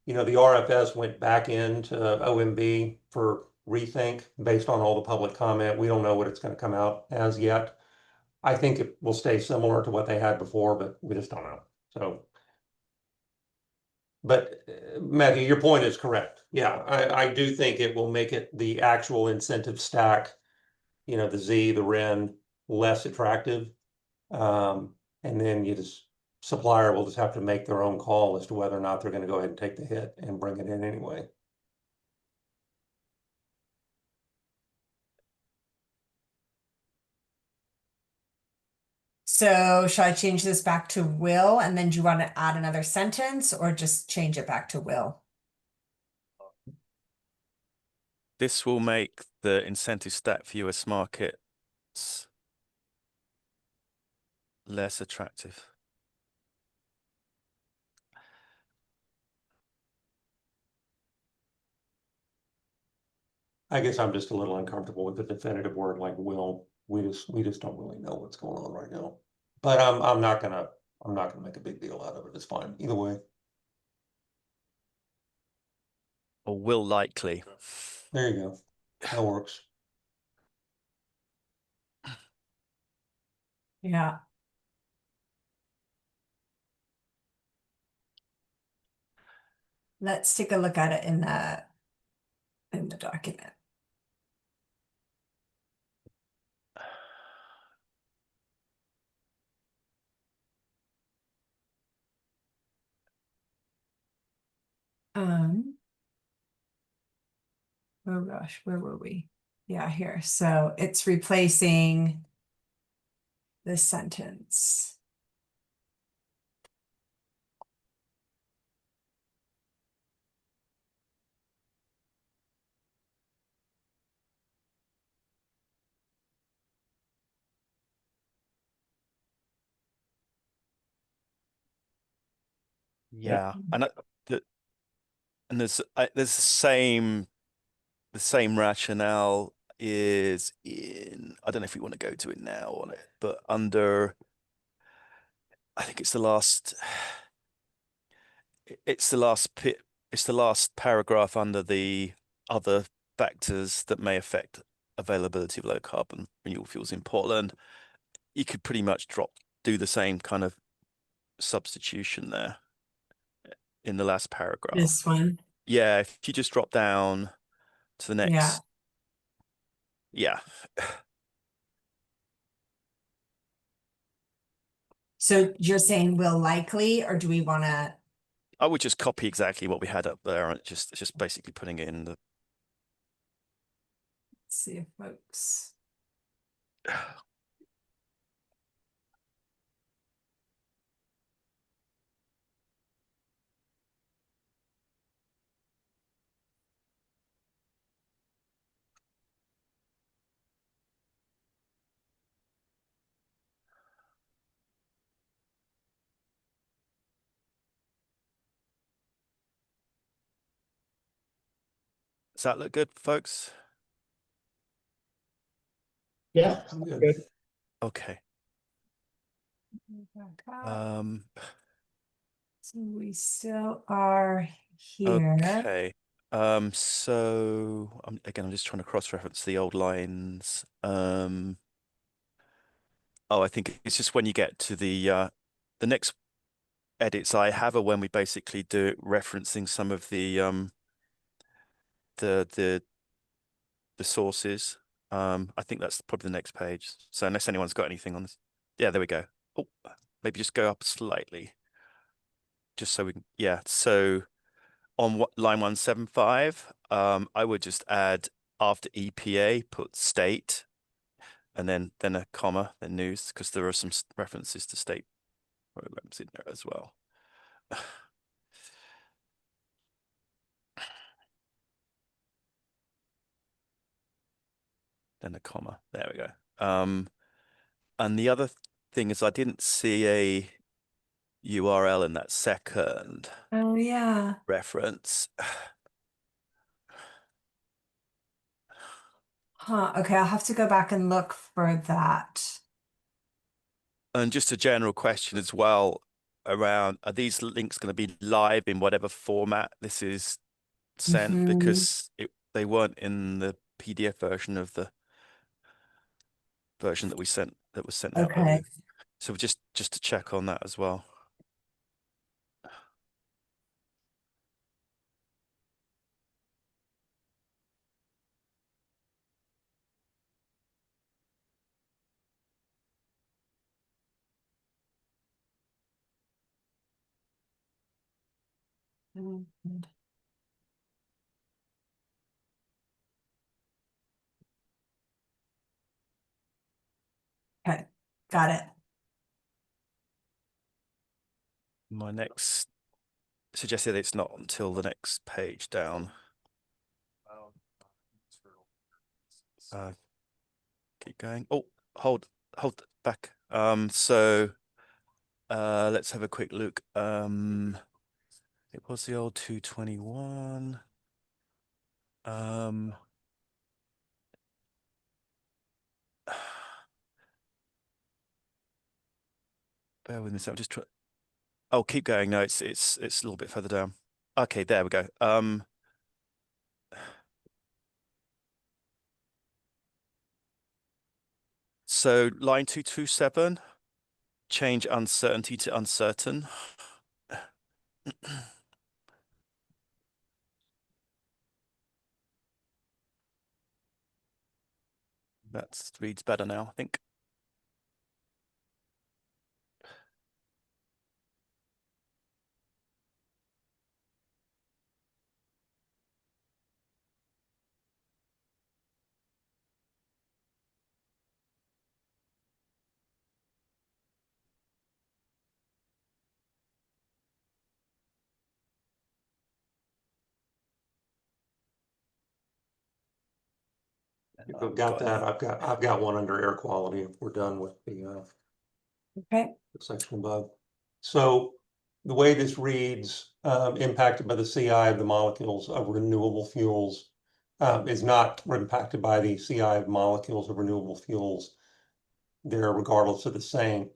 Speaker 7: you know, the RFS went back into OMB for rethink based on all the public comment. We don't know what it's going to come out as yet. I think it will stay similar to what they had before, but we just don't know. So, but Matthew, your point is correct. Yeah, I do think it will make it the actual incentive stack, you know, the Z, the REN, less attractive. And then supplier will just have to make their own call as to whether or not they're going to go ahead and take the hit and bring it in anyway.
Speaker 1: So shall I change this back to will, and then do you want to add another sentence, or just change it back to will?
Speaker 2: This will make the incentive stack for US markets less attractive.
Speaker 7: I guess I'm just a little uncomfortable with the definitive word like will. We just don't really know what's going on right now. But I'm not gonna make a big deal out of it. It's fine either way.
Speaker 2: or will likely.
Speaker 7: There you go. That works.
Speaker 1: Yeah. Let's take a look at it in the document. Oh gosh, where were we? Yeah, here. So it's replacing this sentence.
Speaker 2: Yeah, and there's the same rationale is in, I don't know if we want to go to it now on it, but under, I think it's the last paragraph under the other factors that may affect availability of low carbon renewable fuels in Portland. You could pretty much do the same kind of substitution there in the last paragraph.
Speaker 1: This one.
Speaker 2: Yeah, if you just drop down to the next. Yeah.
Speaker 1: So you're saying will likely, or do we want to?
Speaker 2: I would just copy exactly what we had up there and just basically putting it in the.
Speaker 1: Let's see if folks.
Speaker 2: Does that look good, folks?
Speaker 4: Yeah,
Speaker 7: I'm good.
Speaker 4: good.
Speaker 2: Okay.
Speaker 1: So we still are here.
Speaker 2: Okay. So again, I'm just trying to cross-reference the old lines. Oh, I think it's just when you get to the next edits I have are when we basically do it referencing some of the sources. I think that's probably the next page. So unless anyone's got anything on this. Yeah, there we go. Oh, maybe just go up slightly. Just so we can, yeah. So on line 175, I would just add after EPA, put state, and then a comma, then news, because there are some references to state programs in there as well. Then a comma. There we go. And the other thing is I didn't see a URL in that second
Speaker 1: Oh yeah.
Speaker 2: reference.
Speaker 1: Huh. Okay, I'll have to go back and look for that.
Speaker 2: And just a general question as well around, are these links going to be live in whatever format this is sent?
Speaker 1: Mhm.
Speaker 2: Because they weren't in the PDF version of the version that was sent out
Speaker 1: Okay.
Speaker 2: earlier. So just to check on that as well.
Speaker 1: Okay, got it.
Speaker 2: My next suggested it's not until the next page down. Keep going. Oh, hold back. So let's have a quick look. It was the old 221. Bear with me. So I'm just trying. Oh, keep going. No, it's a little bit further down. Okay, there we go. So line 227, change uncertainty to uncertain. That reads better now, I think.
Speaker 7: If we've got that, I've got one under air quality if we're done with the
Speaker 1: Okay.
Speaker 7: section above. So the way this reads, impacted by the CI of the molecules of renewable fuels, is not impacted by the CI of molecules of renewable fuels. They're regardless of the same.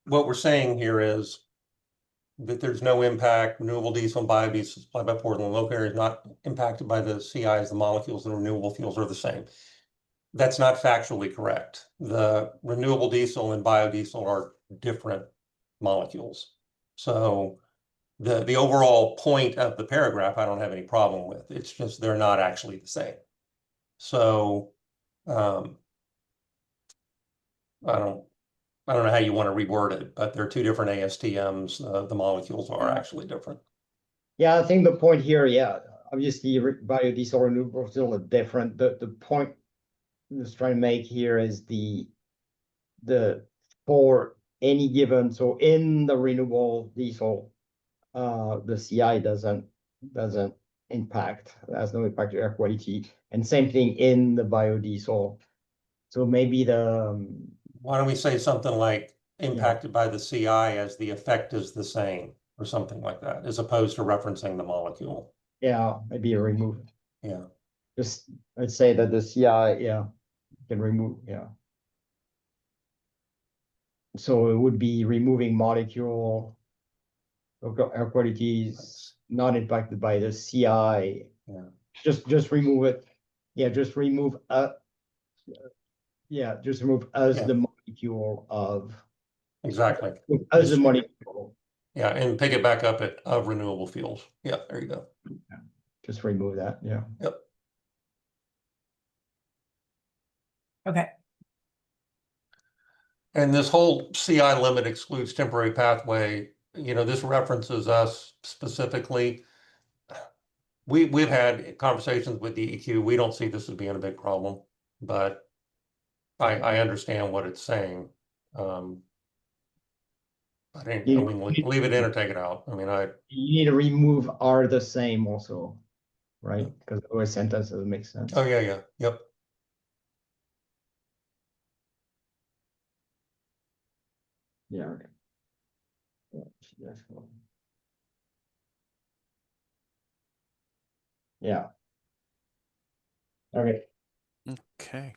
Speaker 7: What we're saying here is that there's no impact. Renewable diesel and biodiesel supplied by Portland local area is not impacted by the CIs. The molecules and renewable fuels are the same. That's not factually correct. The renewable diesel and biodiesel are different molecules. So the overall point of the paragraph, I don't have any problem with. It's just they're not actually the same. So I don't know how you want to reword it, but they're two different ASTMs. The molecules are actually different.
Speaker 4: Yeah, I think the point here, yeah, obviously biodiesel renewable still are different. The point I'm just trying to make here is the for any given, so in the renewable diesel, the CI doesn't impact, has no impact to air quality, and same thing in the biodiesel. So maybe
Speaker 7: Why don't we say something like impacted by the CI as the effect is the same or something like that, as opposed to referencing the molecule.
Speaker 4: yeah, maybe remove.
Speaker 7: Yeah.
Speaker 4: Just let's say that the CI, yeah, can remove, yeah. So it would be removing molecule air quality is not impacted by the CI.
Speaker 7: Yeah.
Speaker 4: Just remove it. Yeah, just remove just remove as the molecule of
Speaker 7: Exactly.
Speaker 4: as the molecule.
Speaker 7: Yeah, and pick it back up at of renewable fuels. Yeah, there you go.
Speaker 4: Yeah. Just remove that. Yeah.
Speaker 7: Yep.
Speaker 1: Okay.
Speaker 7: And this whole CI limit excludes temporary pathway, this references us specifically. We've had conversations with DEQ. We don't see this as being a big problem, but I understand what it's saying. I think we can leave it in or take it out. I mean,
Speaker 4: you need to remove are the same also, right? Because the sentence doesn't make sense.
Speaker 7: Oh yeah, yep.
Speaker 4: Yeah. Okay. Yeah. Okay.
Speaker 2: Okay.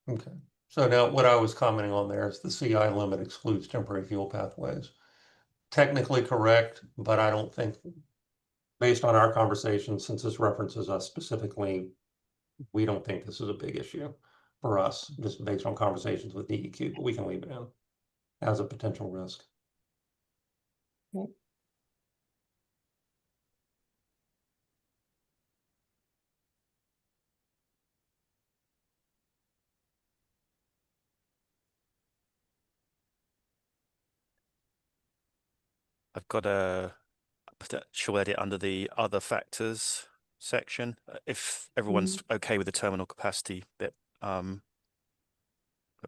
Speaker 7: Okay. So now what I was commenting on there is the CI limit excludes temporary fuel pathways. Technically correct, but I don't think, based on our conversation, since this references us specifically, we don't think this is a big issue for us, just based on conversations with DEQ, but we can leave it in as a potential risk.
Speaker 1: Okay.
Speaker 2: I've got a potential edit under the other factors section. If everyone's okay with the terminal capacity bit,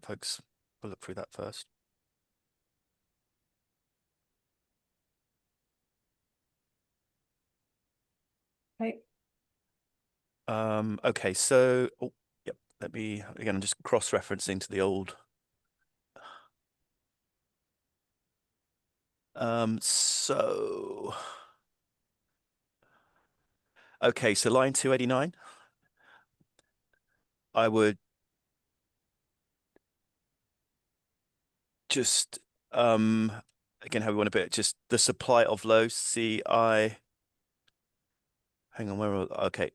Speaker 2: folks, we'll look through that first.
Speaker 1: Okay.
Speaker 2: Okay, so yep, let me again, I'm just cross-referencing to the old. Okay, so line 289, I would just again, how we want to bit, just the supply of low CI. Hang on, okay.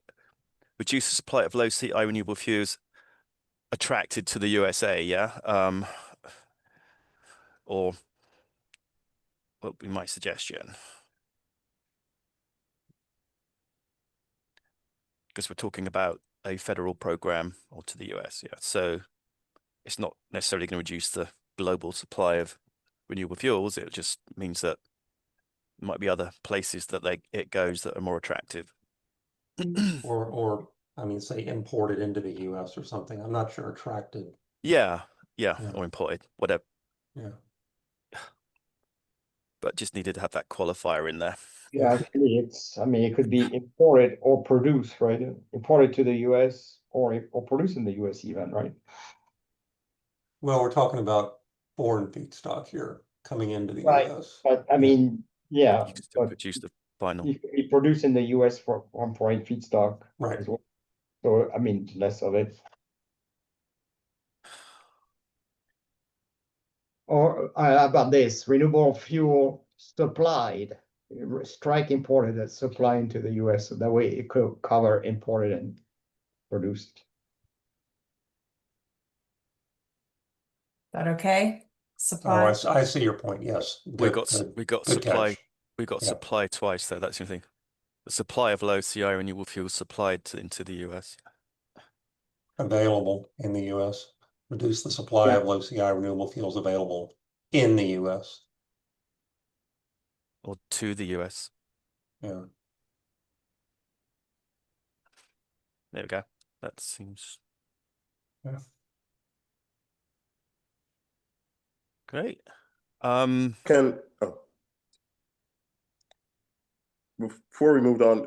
Speaker 2: reduce the supply of low CI renewable fuels attracted to the USA, yeah? Or what would be my suggestion? Because we're talking about a federal program or to the US, yeah. So it's not necessarily going to reduce the global supply of renewable fuels. It just means that there might be other places that it goes that are more attractive.
Speaker 7: Or I mean, say imported into the US or something. I'm not sure attracted.
Speaker 2: Yeah,
Speaker 7: Yeah.
Speaker 2: or imported, whatever.
Speaker 7: Yeah.
Speaker 2: But just needed to have that qualifier in there.
Speaker 4: Yeah, actually, I mean, it could be imported or produced, right? Imported to the US or produced in the US even, right?
Speaker 7: Well, we're talking about foreign feedstock here coming into the
Speaker 4: Right.
Speaker 7: US.
Speaker 4: But I mean, yeah,
Speaker 2: You can still
Speaker 4: but
Speaker 2: produce the final.
Speaker 4: it could be produced in the US for foreign feedstock
Speaker 7: Right.
Speaker 4: as well. So, I mean, less of it. Or about this, renewable fuel supplied, strike imported and supply into the US, so that way it could cover imported and produced.
Speaker 1: That okay?
Speaker 7: Oh,
Speaker 1: Supply.
Speaker 7: I see your point. Yes.
Speaker 2: We got
Speaker 7: Good
Speaker 2: supply.
Speaker 7: catch.
Speaker 2: We got
Speaker 7: Yeah.
Speaker 2: supply twice though. That's the thing. The supply of low CI renewable fuels supplied into the US.
Speaker 7: Available in the US. Reduce the supply
Speaker 4: Yeah.
Speaker 7: of low CI renewable fuels available in the US.
Speaker 2: Or to the US.
Speaker 7: Yeah.
Speaker 2: There we go. That seems
Speaker 7: Yeah.
Speaker 2: great.
Speaker 3: Before we moved on,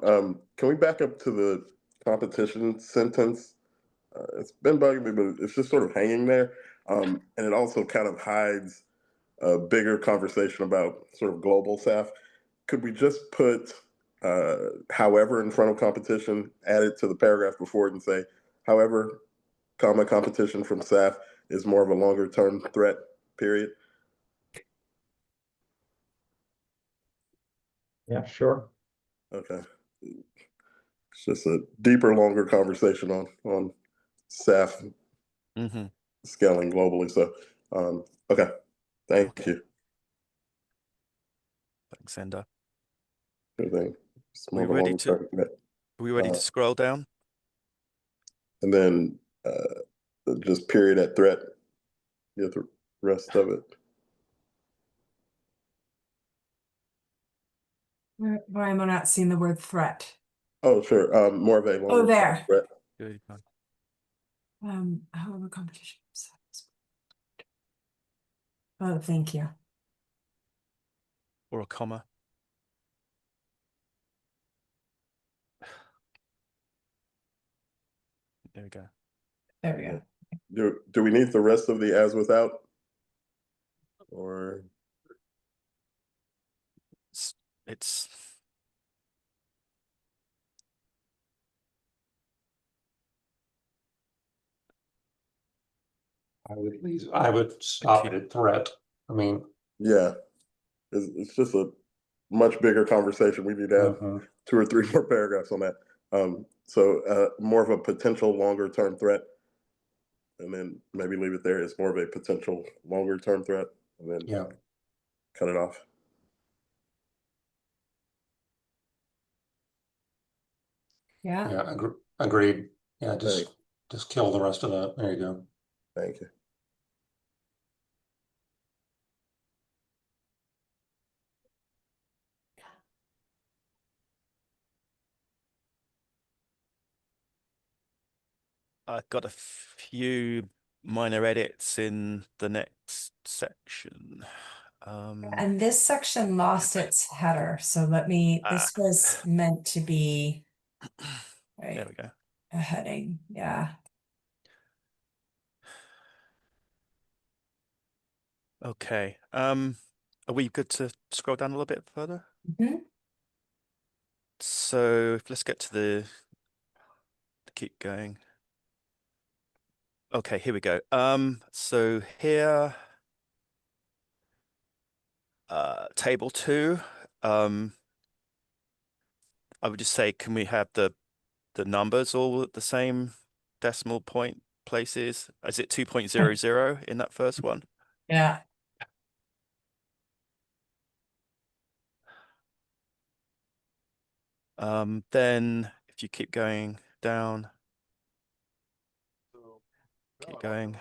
Speaker 3: can we back up to the competition sentence? It's been bugging me, but it's just sort of hanging there. And it also kind of hides a bigger conversation about sort of global SAF. Could we just put however in front of competition, add it to the paragraph before it and say, however, comma, competition from SAF is more of a longer term threat, period?
Speaker 4: Yeah, sure.
Speaker 3: Okay. It's just a deeper, longer conversation on SAF scaling globally. So, okay. Thank you.
Speaker 2: Thanks, Ender.
Speaker 3: Good thing. It's more
Speaker 2: We
Speaker 3: of a
Speaker 2: ready
Speaker 3: long
Speaker 2: to?
Speaker 3: term threat.
Speaker 2: Are we ready to scroll down?
Speaker 3: And then just period at threat. Get the rest of it.
Speaker 1: Why am I not seeing the word threat?
Speaker 3: Oh, sure. More of a longer term
Speaker 1: there.
Speaker 3: threat.
Speaker 2: Good.
Speaker 1: However, competition. Oh, thank you.
Speaker 2: Or a comma. There we go.
Speaker 1: There we go.
Speaker 3: Do we need the rest of the as without? Or
Speaker 2: It's
Speaker 7: I would stop it at threat. I mean,
Speaker 3: yeah, it's just a much bigger conversation. We need to have 2 or 3 more paragraphs on that. So more of a potential longer term threat, and then maybe leave it there. It's more of a potential longer term threat, and then cut it off.
Speaker 1: Yeah.
Speaker 7: Yeah, agreed. Yeah, just kill the rest of that. There you go.
Speaker 3: Thank you.
Speaker 2: I've got a few minor edits in the next section.
Speaker 1: And this section lost its header. So this was meant to be right,
Speaker 2: there we go.
Speaker 1: a heading. Yeah.
Speaker 2: Okay. Are we good to scroll down a little bit further? So let's get to keep going. Okay, here we go. So here, table 2. I would just say, can we have the the numbers all at the same decimal point places? Is it 2.00 in that first one?
Speaker 1: Yeah.
Speaker 2: Then if you keep going down, keep going,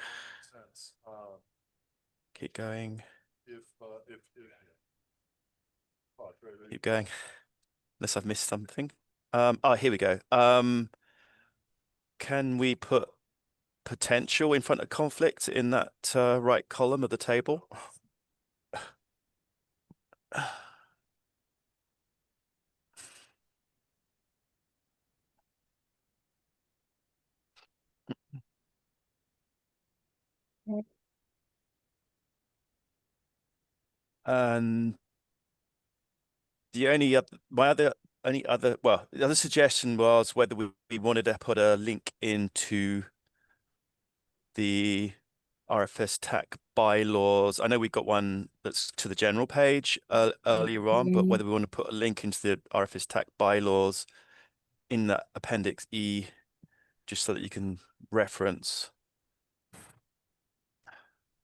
Speaker 2: keep going, keep going, unless I've missed something. Oh, here we go. Can we put potential in front of conflict in that right column of the table? And the only other, the other suggestion was whether we wanted to put a link into the RFS TAC bylaws. I know we got one that's to the general page earlier on, but whether we want to put a link into the RFS TAC bylaws in that Appendix E, just so that you can reference.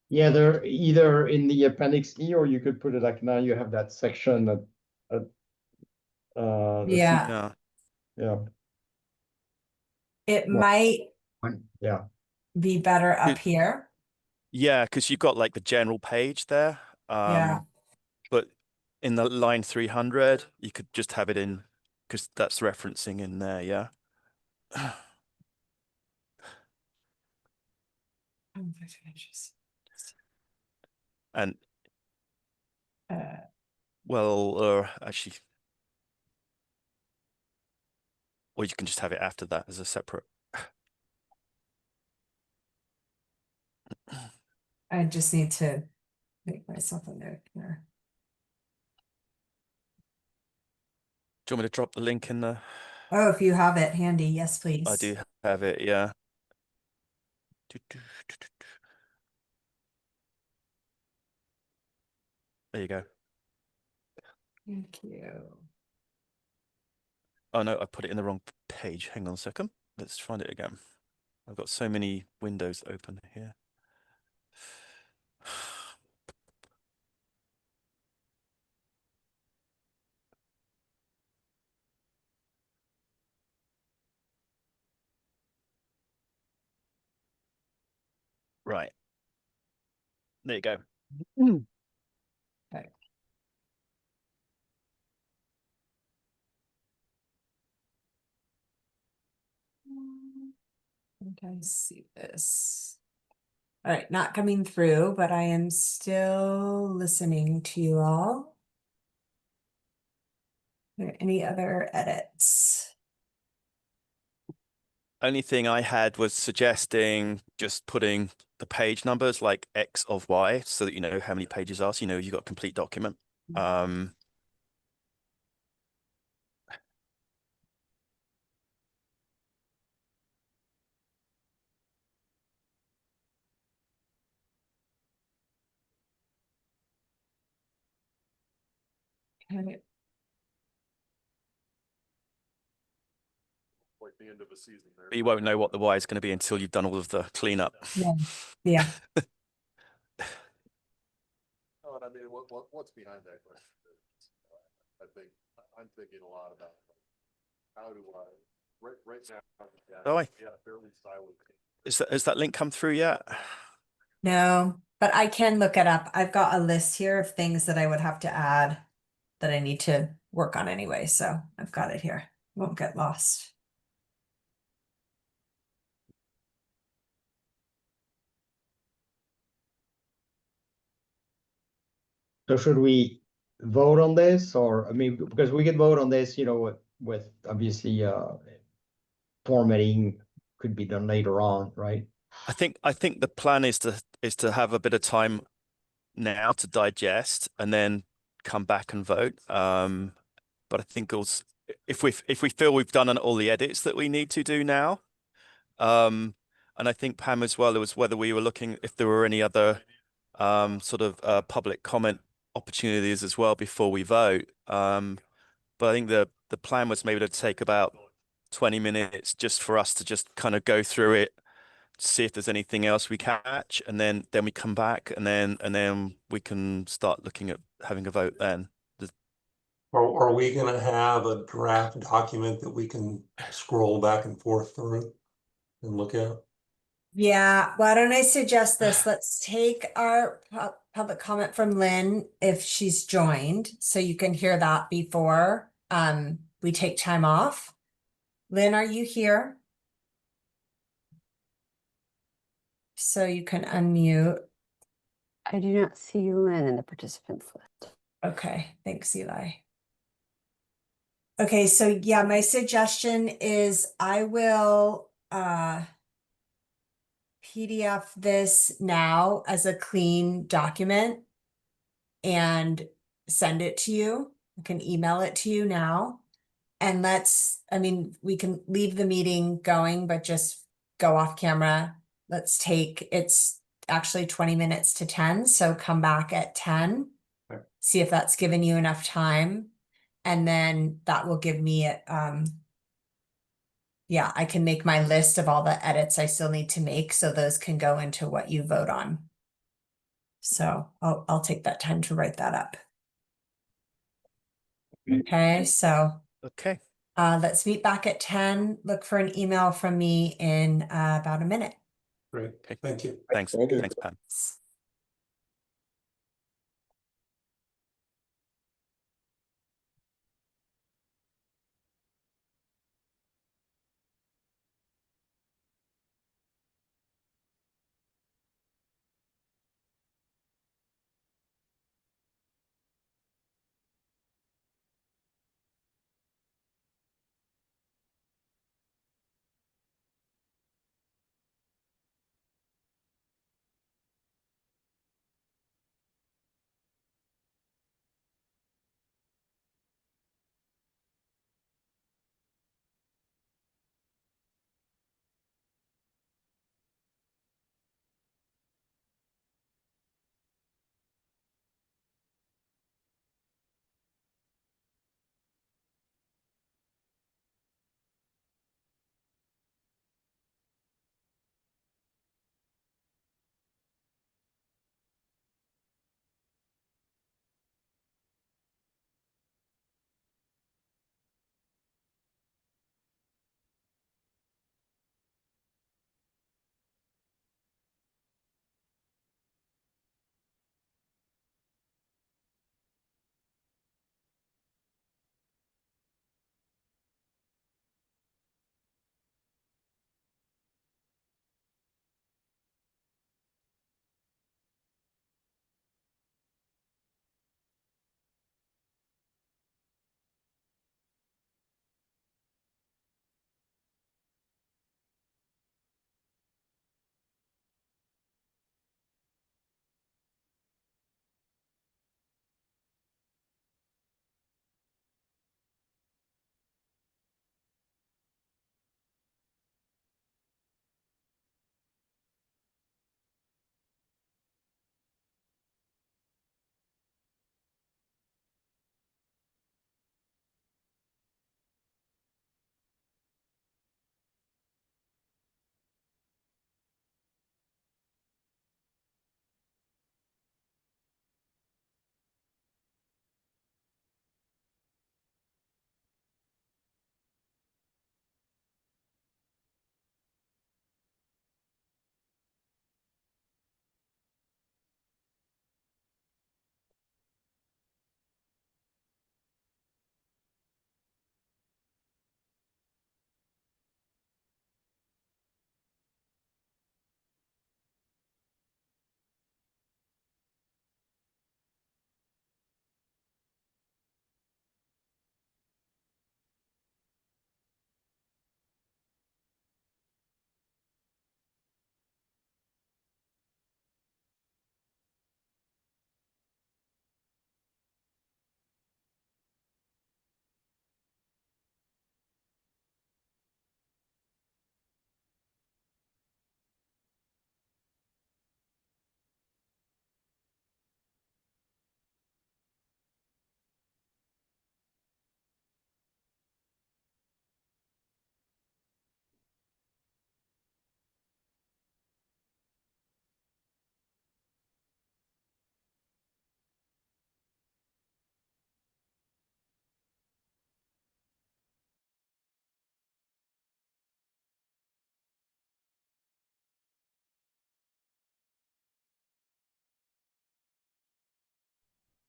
Speaker 4: Yeah, they're either in the Appendix E, or you could put it like now you have that section that,
Speaker 1: Yeah.
Speaker 4: yeah,
Speaker 1: It
Speaker 4: Well-
Speaker 1: might
Speaker 4: yeah.
Speaker 1: be better up here.
Speaker 2: Yeah, because you've got like the general page there.
Speaker 1: Yeah.
Speaker 2: But in the line 300, you could just have it in, because that's referencing in there, yeah. And well, actually, or you can just have it after that as a separate.
Speaker 1: I just need to make myself a note here.
Speaker 2: Do you want me to drop the link in the?
Speaker 1: Oh, if you have it handy, yes, please.
Speaker 2: I do have it, yeah. There you go.
Speaker 1: Thank you.
Speaker 2: Oh no, I put it in the wrong page. Hang on a second. Let's find it again. I've got so many windows open here. Right. There you go.
Speaker 1: Okay. I think I see this. All right, not coming through, but I am still listening to you all. Are there any other edits?
Speaker 2: Only thing I had was suggesting just putting the page numbers like X of Y, so that you know how many pages are, so you know you've got a complete document.
Speaker 1: Okay.
Speaker 3: Like the end of a season there.
Speaker 2: But you won't know what the Y is going to be until you've done all of the cleanup.
Speaker 1: Yeah. Yeah.
Speaker 3: Oh, and I mean, what's behind that question? I think I'm thinking a lot about how do I right now.
Speaker 2: Oh,
Speaker 3: Yeah, fairly silent.
Speaker 2: Has that link come through yet?
Speaker 1: No, but I can look it up. I've got a list here of things that I would have to add that I need to work on anyway. So I've got it here. Won't get lost.
Speaker 4: So should we vote on this, or, I mean, because we could vote on this, you know, with obviously, formatting could be done later on, right?
Speaker 2: I think the plan is to have a bit of time now to digest and then come back and vote. But I think also if we feel we've done all the edits that we need to do now, and I think Pam as well, it was whether we were looking if there were any other sort of public comment opportunities as well before we vote. But I think the plan was maybe to take about 20 minutes just for us to just kind of go through it, see if there's anything else we catch, and then we come back, and then we can start looking at having a vote then.
Speaker 7: Or are we gonna have a draft document that we can scroll back and forth through and look at?
Speaker 1: Yeah, why don't I suggest this? Let's take our public comment from Lynn if she's joined, so you can hear that before we take time off. Lynn, are you here? So you can unmute.
Speaker 9: I do not see Lynn in the participants list.
Speaker 1: Okay, thanks, Eli. Okay, so yeah, my suggestion is I will PDF this now as a clean document and send it to you. I can email it to you now. And I mean, we can leave the meeting going, but just go off camera. It's actually 20 minutes to 10, so come back at 10.
Speaker 7: Okay.
Speaker 1: See if that's given you enough time. And then that will give me yeah, I can make my list of all the edits I still need to make, so those can go into what you vote on. So I'll take that time to write that up. Okay, so
Speaker 2: Okay.
Speaker 1: let's meet back at 10. Look for an email from me in about a minute.
Speaker 7: Great,
Speaker 2: Okay.
Speaker 7: thank you.
Speaker 2: Thanks.
Speaker 3: Thank you.
Speaker 2: Thanks, Pam.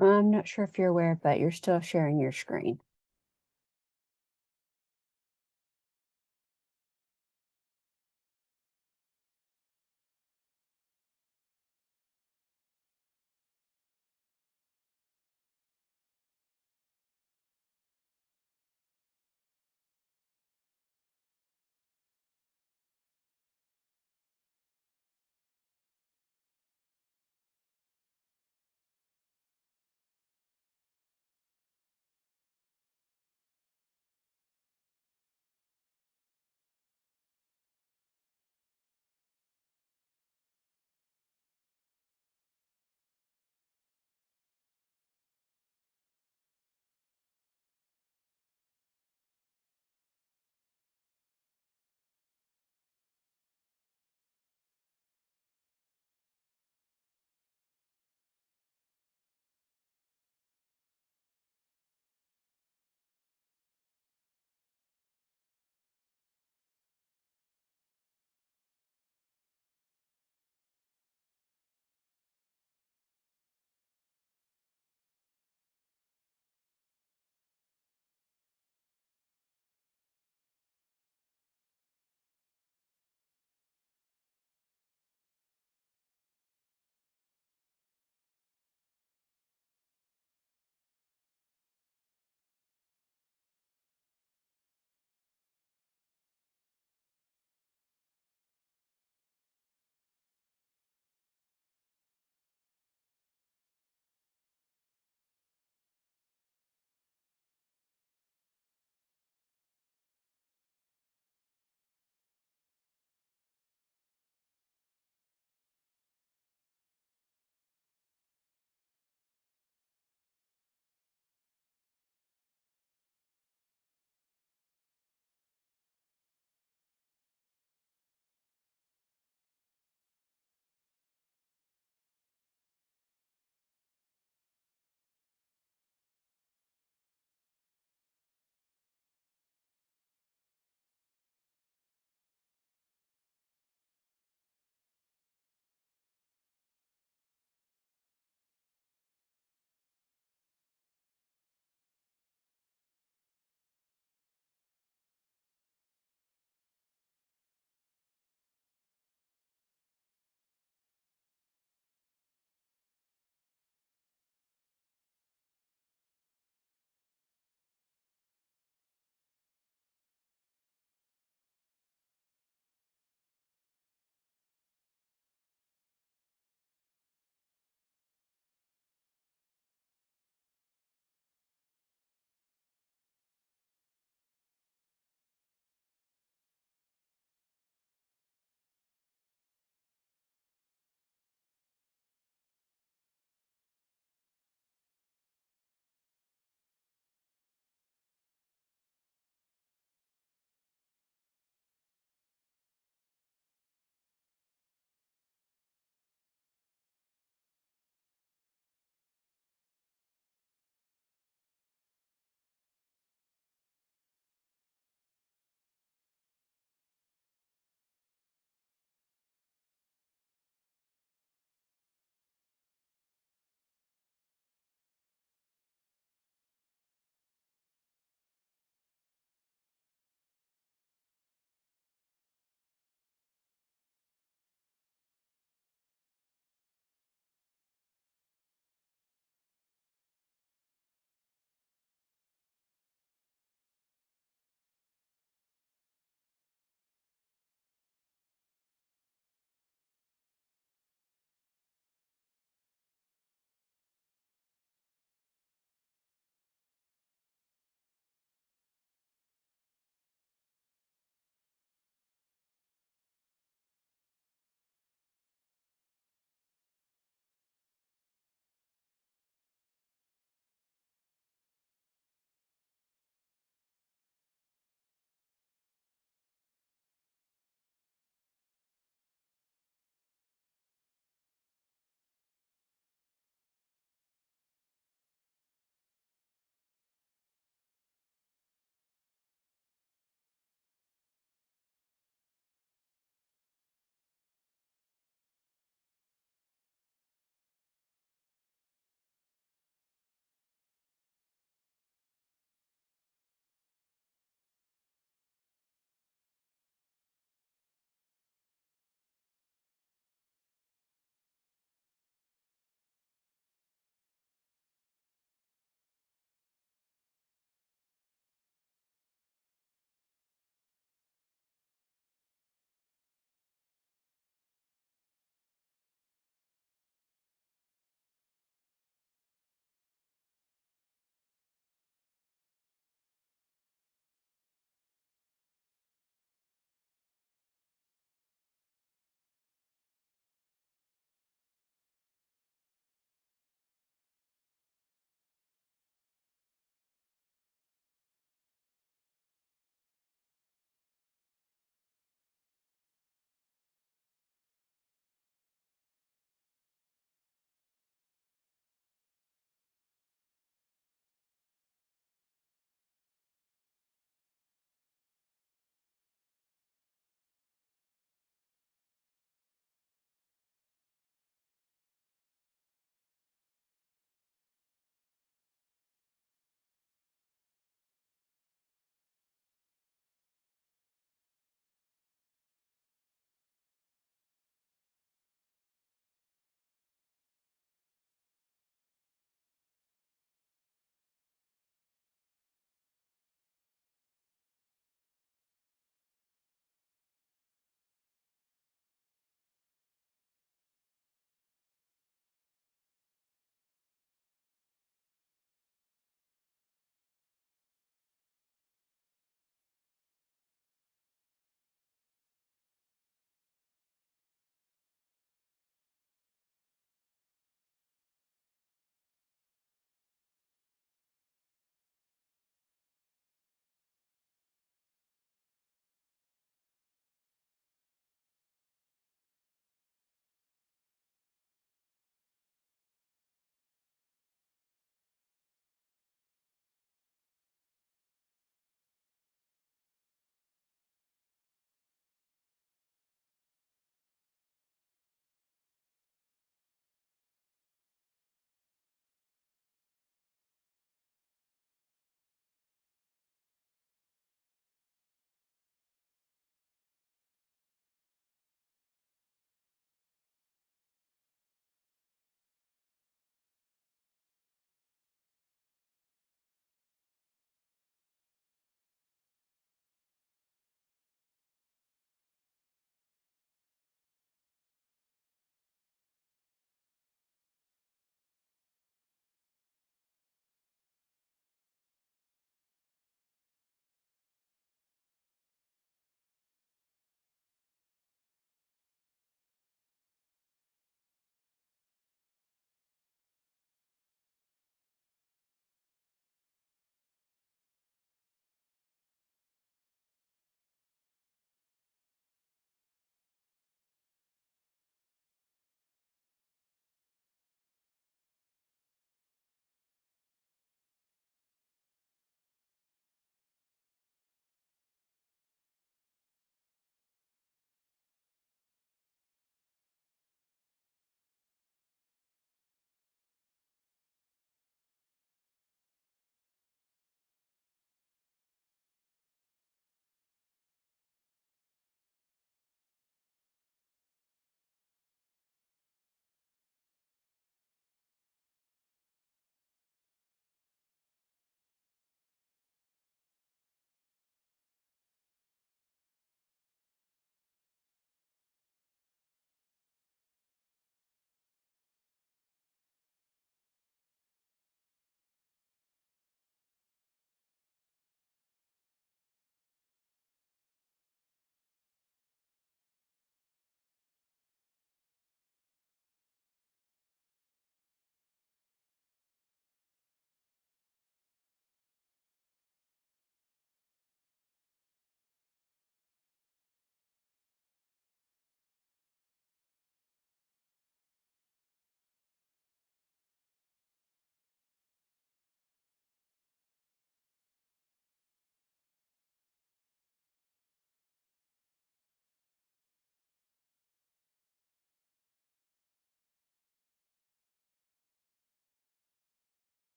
Speaker 9: I'm not sure if you're aware, but you're still sharing your screen.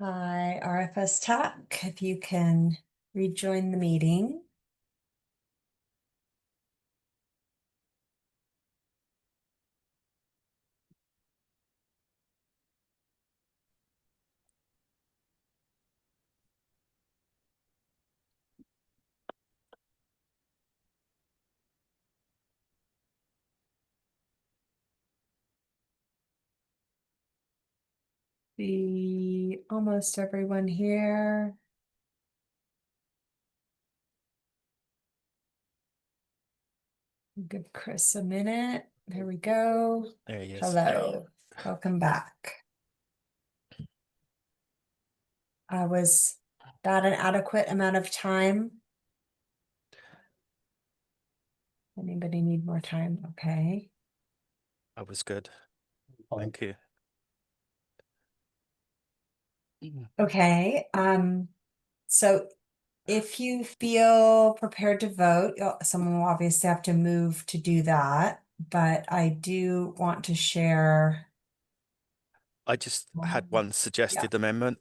Speaker 1: Hi, RFS TAC, if you can rejoin the meeting. See almost everyone here. Give Chris a minute. There we go.
Speaker 2: There he is.
Speaker 1: Hello, welcome back. Was that an adequate amount of time? Anybody need more time? Okay.
Speaker 2: I was good. Thank you.
Speaker 1: Okay, so if you feel prepared to vote, someone will obviously have to move to do that, but I do want to share.
Speaker 2: I just had one suggested amendment.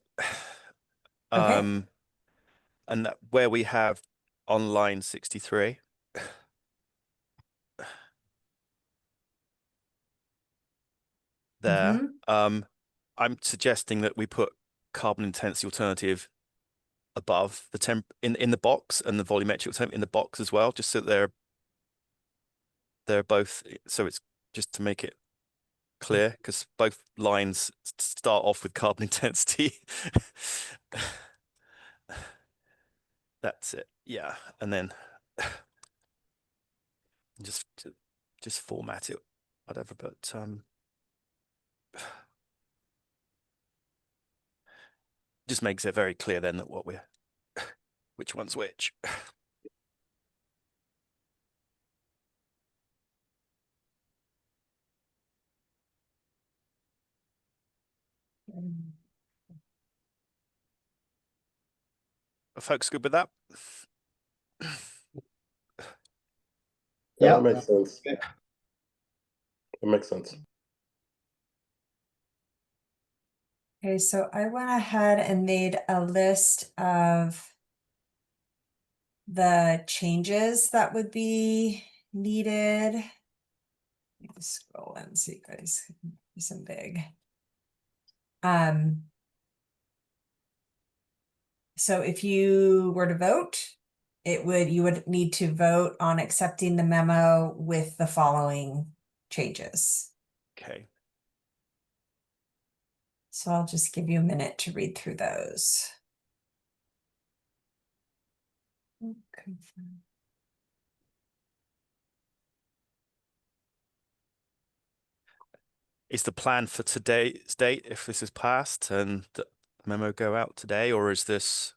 Speaker 1: Okay.
Speaker 2: And that where we have on line 63. There, I'm suggesting that we put carbon intensity alternative above the temp in the box and the volumetric temp in the box as well, just so they're both, so it's just to make it clear, because both lines start off with carbon intensity. That's it. Yeah, and then just format it, whatever. But just makes it very clear then that which one's which. Are folks good with that?
Speaker 3: Yeah, that makes sense. It makes sense.
Speaker 1: Okay, so I went ahead and made a list of the changes that would be needed. Let me just scroll and see you guys do some big. So if you were to vote, you would need to vote on accepting the memo with the following changes.
Speaker 2: Okay.
Speaker 1: So I'll just give you a minute to read through those. Okay.
Speaker 2: Is the plan for today's date, if this is passed and the memo go out today, or is this?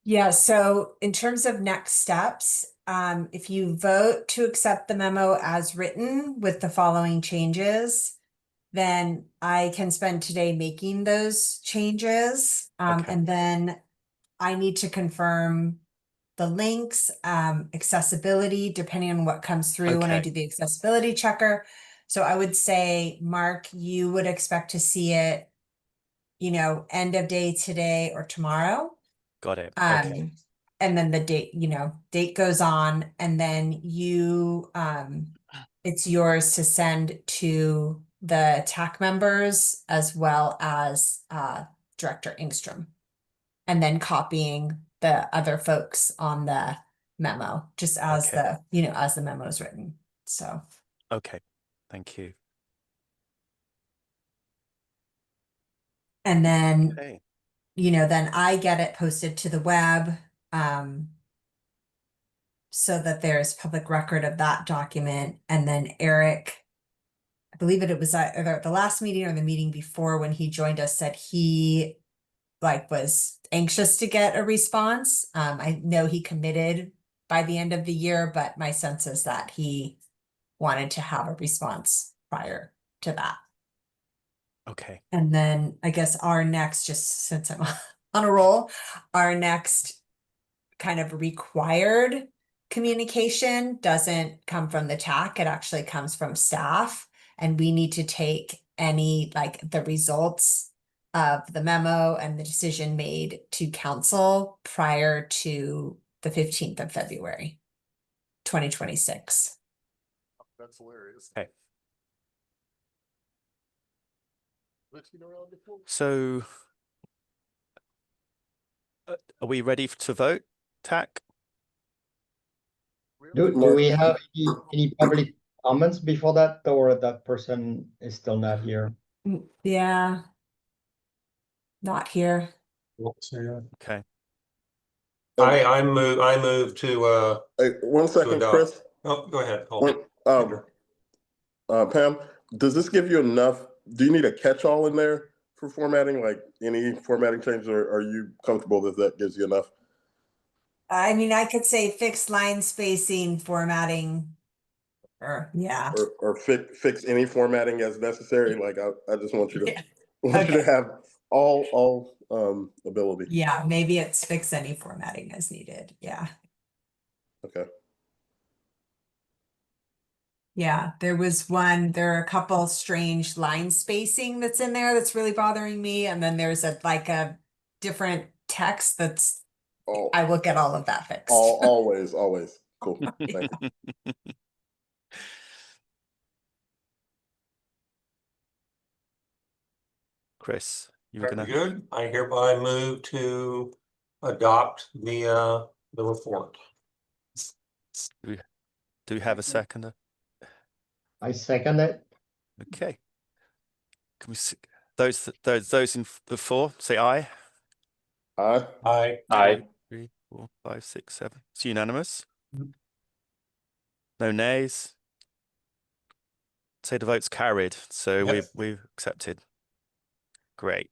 Speaker 1: Yeah, so in terms of next steps, if you vote to accept the memo as written with the following changes, then I can spend today making those changes.
Speaker 2: Okay.
Speaker 1: And then I need to confirm the links, accessibility, depending on what comes through when I do the accessibility checker. So I would say, Mark, you would expect to see it, end of day today or tomorrow.
Speaker 2: Got it. Okay.
Speaker 1: And then the date goes on, and then it's yours to send to the TAC members as well as Director Engstrom, and then copying the other folks on the memo, just as as the memo is written. So.
Speaker 2: Okay. Thank you.
Speaker 1: And then, then I get it posted to the web, so that there's public record of that document. And then Eric, I believe it was either the last meeting or the meeting before when he joined us, said he was anxious to get a response. I know he committed by the end of the year, but my sense is that he wanted to have a response prior to that.
Speaker 2: Okay.
Speaker 1: And then I guess our next, just since I'm on a roll, our next kind of required communication doesn't come from the TAC. It actually comes from staff, and we need to take any, like the results of the memo and the decision made to council prior to the 15th of February, 2026.
Speaker 3: That's hilarious.
Speaker 2: Okay. So, are we ready to vote, TAC?
Speaker 4: Do we have any public comments before that, or that person is still not here?
Speaker 1: Yeah. Not here.
Speaker 2: Okay.
Speaker 7: I move to
Speaker 3: Hey, 1 second,
Speaker 7: adopt.
Speaker 3: Chris.
Speaker 7: Oh, go ahead. Hold it.
Speaker 3: Pam, does this give you enough? Do you need a catch-all in there for formatting, like any formatting changes, or are you comfortable that gives you enough?
Speaker 1: I mean, I could say fixed line spacing, formatting, or yeah.
Speaker 3: Or fix any formatting as necessary? Like I just want you to
Speaker 1: Yeah.
Speaker 3: want you to have all ability.
Speaker 1: Yeah, maybe it's fix any formatting as needed. Yeah.
Speaker 3: Okay.
Speaker 1: Yeah, there are a couple strange line spacing that's in there that's really bothering me. And then there's a different text that's, I will get all of that fixed.
Speaker 3: Always. Cool. Thank you.
Speaker 2: Chris, you were
Speaker 7: Very
Speaker 2: gonna.
Speaker 7: good. I hereby move to adopt the report.
Speaker 2: Do we have a seconder?
Speaker 4: I second it.
Speaker 2: Okay. Can we see those in the floor say aye?
Speaker 3: Aye.
Speaker 7: Aye.
Speaker 2: 3, 4, 5, 6, 7. It's unanimous. No nays. Say the vote's carried. So
Speaker 7: Yep.
Speaker 2: we've accepted. Great.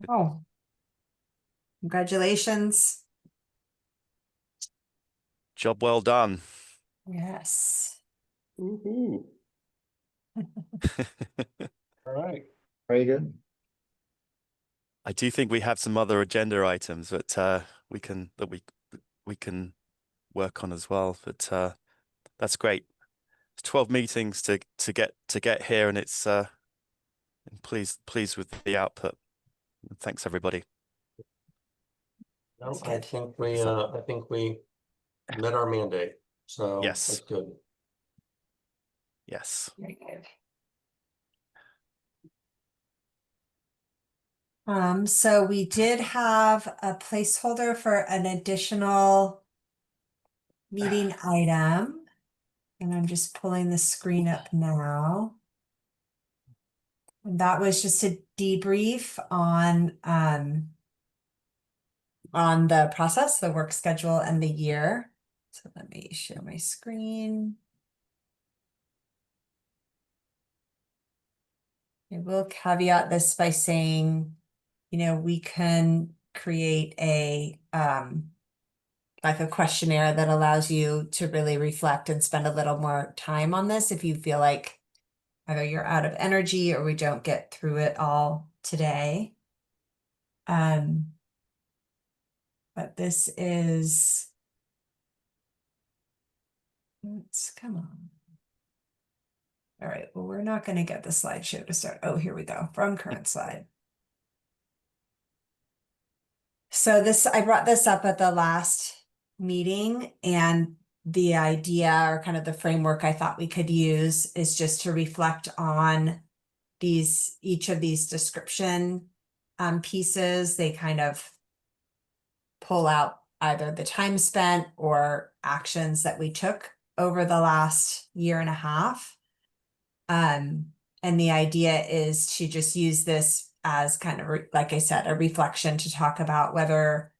Speaker 1: Oh. Congratulations.
Speaker 2: Job well done.
Speaker 1: Yes.
Speaker 3: Woohoo.
Speaker 7: All right.
Speaker 4: Very good.
Speaker 2: I do think we have some other agenda items that we can work on as well. But that's great. It's 12 meetings to get here, and it's pleased with the output. Thanks everybody.
Speaker 7: No,
Speaker 1: That's good.
Speaker 7: I think we met our mandate. So
Speaker 2: Yes.
Speaker 7: that's good.
Speaker 2: Yes.
Speaker 1: Very good. So we did have a placeholder for an additional meeting item, and I'm just pulling the screen up now. And that was just a debrief on the process, the work schedule, and the year. So let me share my screen. I will caveat this by saying, we can create a like a questionnaire that allows you to really reflect and spend a little more time on this if you feel like either you're out of energy or we don't get through it all today. But this is, come on. All right, well, we're not going to get the slideshow to start. Oh, here we go, from current slide. So I brought this up at the last meeting, and the idea or kind of the framework I thought we could use is just to reflect on each of these description pieces. They kind of pull out either the time spent or actions that we took over the last year and a half. And the idea is to just use this as kind of, like I said, a reflection to talk about whether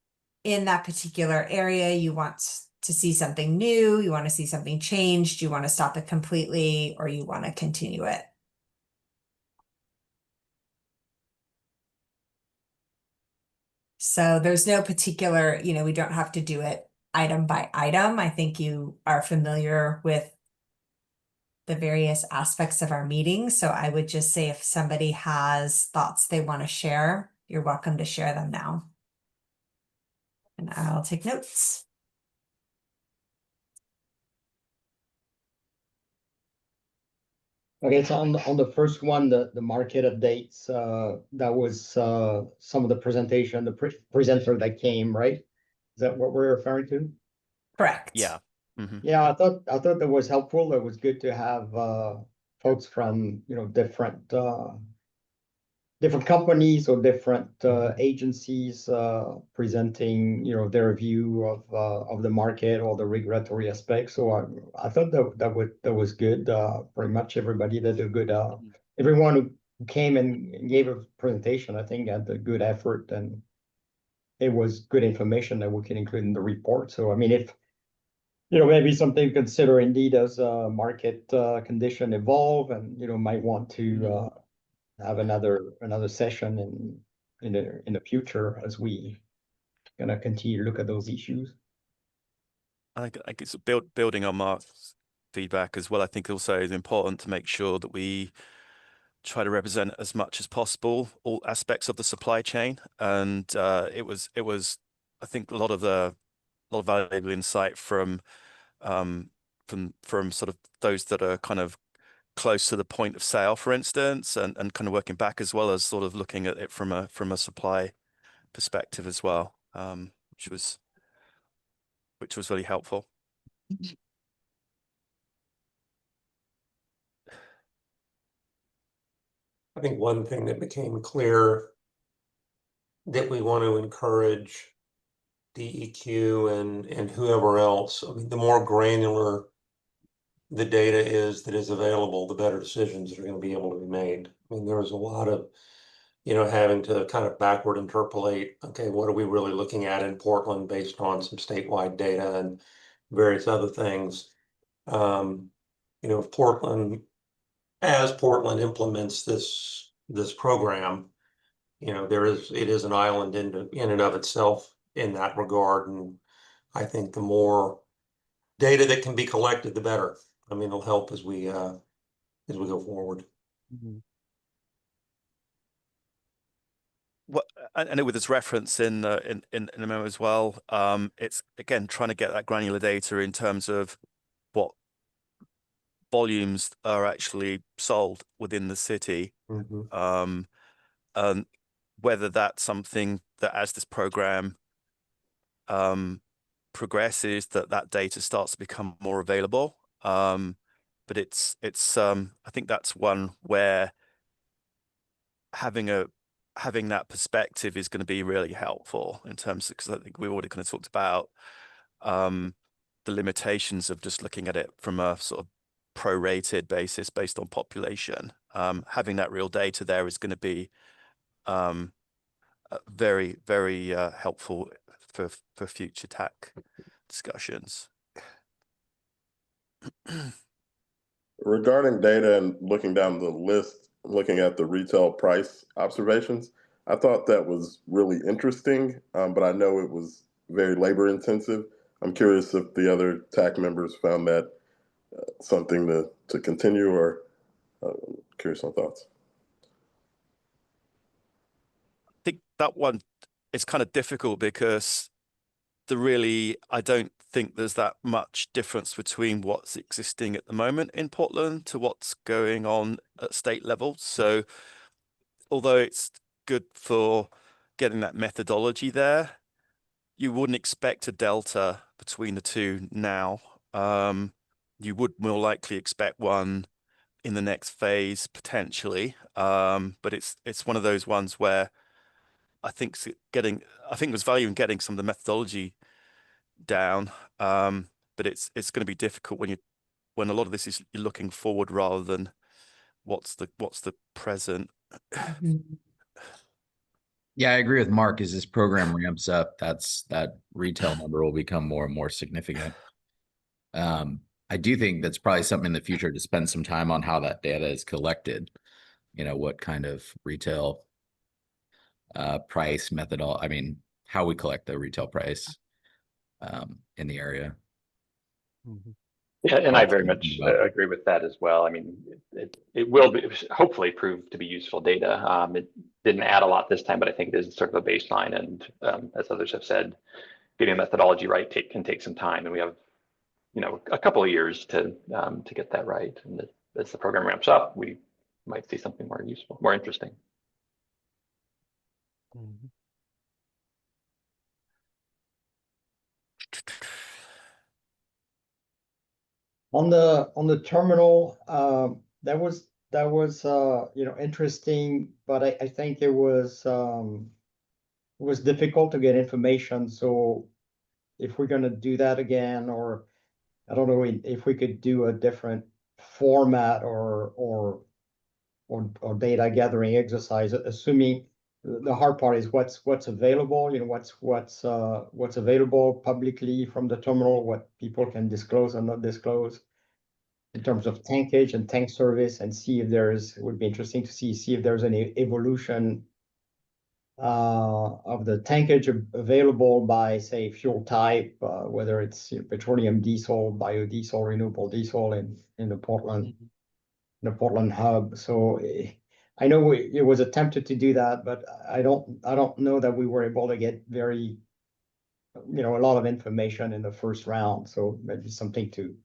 Speaker 1: in that particular area you want to see something new, you want to see something changed, you want to stop it completely, or you want to continue it. So there's no particular, we don't have to do it item by item. I think you are familiar with the various aspects of our meeting. So I would just say if somebody has thoughts they want to share, you're welcome to share them now. And I'll take notes.
Speaker 4: Okay, so on the first one, the market updates, that was some of the presentation, the presenter that came, right? Is that what we're referring to?
Speaker 1: Correct.
Speaker 2: Yeah. Mhm.
Speaker 4: Yeah, I thought that was helpful. It was good to have folks from, different companies or different agencies presenting, their view of the market or the regulatory aspects. So I thought that was good. Pretty much everybody did a good. Everyone who came and gave a presentation, I think, had a good effort, and it was good information that we can include in the report. So I mean, if maybe something to consider indeed as market condition evolve, and might want to have another session in the future as we gonna continue to look at those issues.
Speaker 2: I think it's building on Mark's feedback as well. I think also it's important to make sure that we try to represent as much as possible all aspects of the supply chain, and it was I think a lot of valuable insight from sort of those that are kind of close to the point of sale, for instance, and kind of working back, as well as sort of looking at it from a supply perspective as well, which was really helpful.
Speaker 7: I think one thing that became clear that we want to encourage DEQ and whoever else. I mean, the more granular the data is that is available, the better decisions are going to be able to be made. I mean, there was a lot of, having to kind of backward interpolate, okay, what are we really looking at in Portland based on some statewide data and various other things. If as Portland implements this program, it is an island in and of itself in that regard. And I think the more data that can be collected, the better. I mean, it'll help as we go forward.
Speaker 2: What I know with this reference in the memo as well, it's again trying to get that granular data in terms of what volumes are actually sold within the city, and whether that's something that, as this program progresses, that data starts to become more available. But it's I think that's one where having that perspective is going to be really helpful in terms of, because I think we've already kind of talked about the limitations of just looking at it from a sort of prorated basis based on population. Having that real data there is going to be very, very helpful for future TAC discussions.
Speaker 3: Regarding data and looking down the list, looking at the retail price observations, I thought that was really interesting, but I know it was very labor intensive. I'm curious if the other TAC members found that something to continue, or curious on thoughts.
Speaker 2: I think that one is kind of difficult because I don't think there's that much difference between what's existing at the moment in Portland to what's going on at state level. So although it's good for getting that methodology there, you wouldn't expect a delta between the two now. You would more likely expect one in the next phase potentially, but it's one of those ones where I think there's value in getting some of the methodology down, but it's going to be difficult when a lot of this is you're looking forward rather than what's the present.
Speaker 6: Yeah, I agree with Mark. As this program ramps up, that retail number will become more and more significant. I do think that's probably something in the future to spend some time on how that data is collected. What kind of retail price I mean, how we collect the retail price in the area.
Speaker 5: Yeah, and I very much agree with that as well. I mean, it will hopefully prove to be useful data. It didn't add a lot this time, but I think it is sort of a baseline. And as others have said, getting a methodology right can take some time, and we have a couple of years to get that right. And as the program ramps up, we might see something more useful, more interesting.
Speaker 4: On the terminal, that was interesting, but I think it was difficult to get information. So if we're gonna do that again, or I don't know if we could do a different format or data gathering exercise, assuming the hard part is what's available, what's available publicly from the terminal, what people can disclose and not disclose in terms of tankage and tank service, and see if it would be interesting to see if there's any evolution of the tankage available by, say, fuel type, whether it's petroleum diesel, biodiesel, renewable diesel in the Portland hub. So I know it was attempted to do that, but I don't know that we were able to get a lot of information in the first round. So maybe something to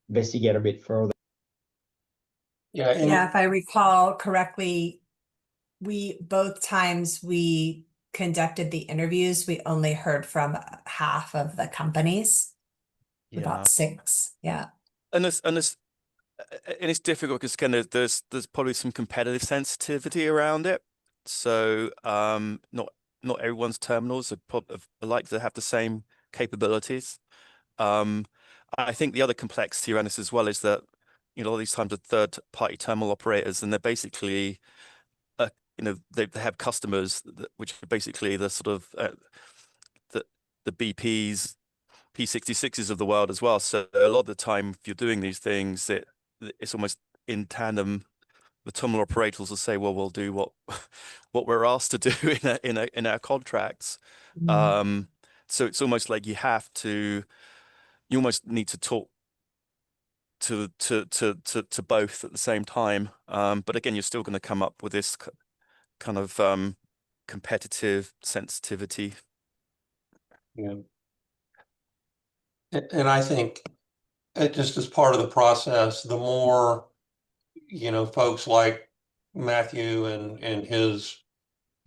Speaker 4: investigate a bit further.
Speaker 7: Yeah, and
Speaker 1: Yeah, if I recall correctly, both times we conducted the interviews, we only heard from half of the companies. About 6. Yeah.
Speaker 2: And it's difficult because kind of there's probably some competitive sensitivity around it. So not everyone's terminals are like to have the same capabilities. I think the other complexity around this as well is that a lot of these times are third-party terminal operators, and they're basically they have customers which are basically the sort of the BPs, P66s of the world as well. So a lot of the time, if you're doing these things, it's almost in tandem. The terminal operators will say, "Well, we'll do what we're asked to do in our contracts." So it's almost like you almost need to talk to both at the same time. But again, you're still going to come up with this kind of competitive sensitivity.
Speaker 7: Yeah. And I think it just as part of the process, the more, folks like Matthew and his,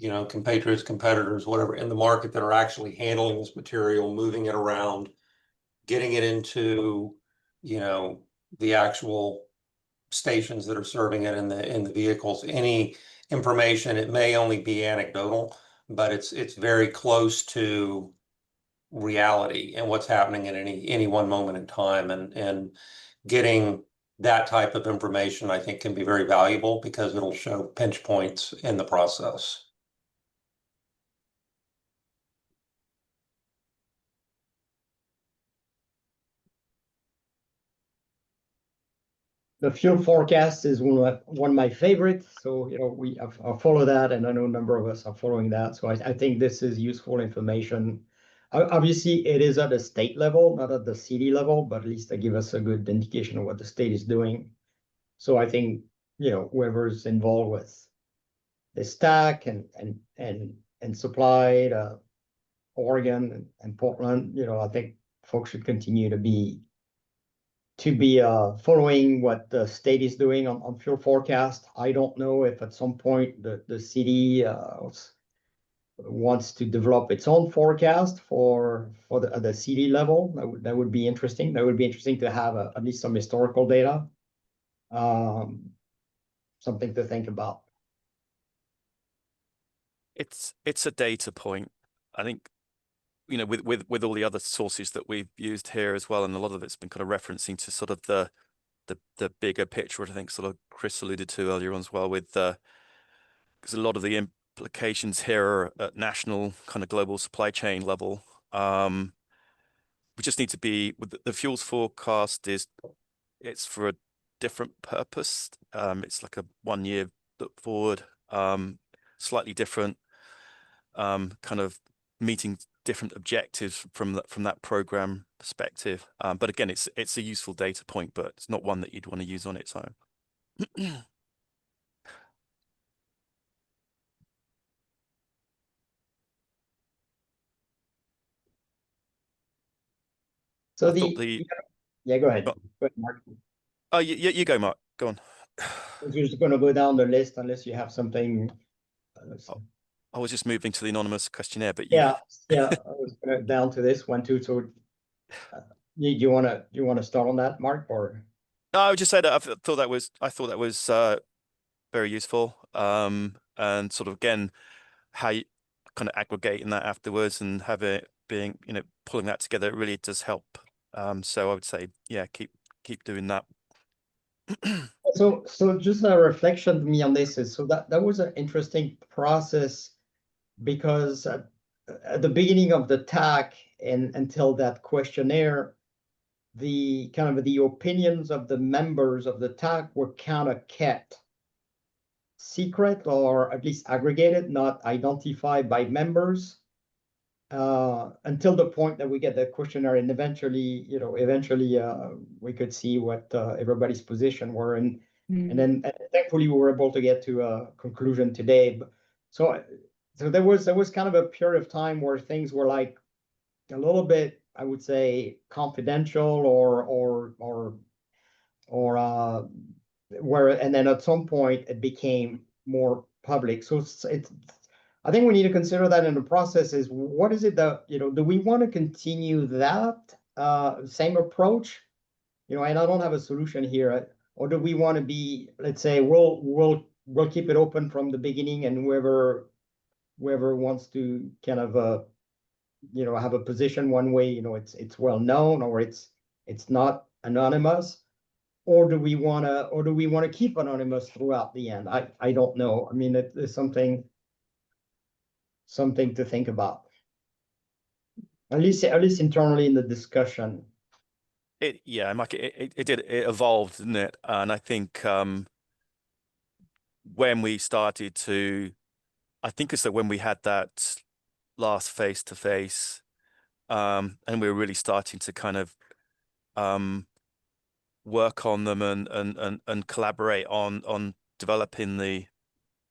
Speaker 7: compatriots, competitors, whatever, in the market that are actually handling this material, moving it around, getting it into, the actual stations that are serving it in the vehicles. Any information, it may only be anecdotal, but it's very close to reality and what's happening at any one moment in time, and getting that type of information, I think, can be very valuable because it'll show pinch points in the process.
Speaker 4: The fuel forecast is one of my favorites. So, I follow that, and I know a number of us are following that. So I think this is useful information. Obviously, it is at the state level, not at the city level, but at least they give us a good indication of what the state is doing. So I think, whoever's involved with the stack and supplied Oregon and Portland, I think folks should continue to be following what the state is doing on fuel forecast. I don't know if at some point the city wants to develop its own forecast for the city level. That would be interesting. That would be interesting to have at least some historical data. Something to think about.
Speaker 2: It's a data point. I think with all the other sources that we've used here as well, and a lot of it's been kind of referencing to sort of the bigger picture, which I think sort of Chris alluded to earlier on as well, with because a lot of the implications here are at national kind of global supply chain level. We just need to be with the fuels forecast it's for a different purpose. It's like a 1-year look forward, slightly different, kind of meeting different objectives from that program perspective. But again, it's a useful data point, but it's not one that you'd want to use on its own.
Speaker 4: So
Speaker 2: I thought
Speaker 4: yeah, go ahead.
Speaker 2: Oh.
Speaker 4: Go ahead, Mark.
Speaker 2: Oh, you go, Mark. Go on.
Speaker 4: We're just gonna go down the list unless you have something.
Speaker 2: I was just moving to the anonymous questionnaire, but
Speaker 4: Yeah, I was gonna down to this one too. So, you wanna start on that, Mark, or?
Speaker 2: No, I would just say that I thought that was very useful. And sort of again, how you kind of aggregating that afterwards and have it being, pulling that together, it really does help. So I would say, yeah, keep doing that.
Speaker 4: So just a reflection to me on this is, so that was an interesting process because at the beginning of the TAC and until that questionnaire, the kind of the opinions of the members of the TAC were kind of kept secret or at least aggregated, not identified by members. Until the point that we get the questionnaire, and eventually we could see what everybody's position were, and then thankfully we were able to get to a conclusion today. So there was kind of a period of time where things were like a little bit, I would say, confidential or where, and then at some point it became more public. So it's I think we need to consider that in the process is what is it that, do we want to continue that same approach? And I don't have a solution here, or do we want to be, let's say, we'll keep it open from the beginning, and whoever wants to kind of have a position one way, it's well known, or it's not anonymous, or do we want to keep anonymous throughout the end? I don't know. I mean, it's something to think about, at least internally in the discussion.
Speaker 2: Mike, it evolved, didn't it? And I think when we started to, I think it's that when we had that last face-to-face, and we were really starting to kind of work on them and collaborate on developing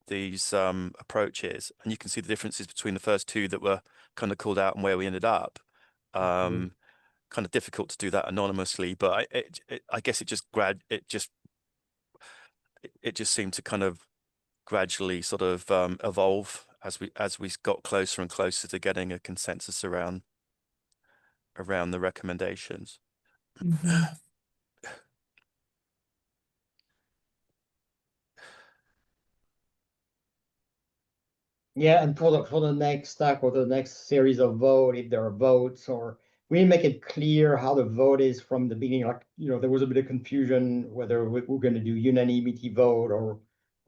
Speaker 2: these approaches, and you can see the differences between the first two that were kind of called out and where we ended up. Kind of difficult to do that anonymously, but I guess it just seemed to kind of gradually sort of evolve as we got closer and closer to getting a consensus around the recommendations.
Speaker 4: Yeah, and for the next stack or the next series of vote, if there are votes, or we make it clear how the vote is from the beginning. Like, there was a bit of confusion whether we're going to do unanimity vote or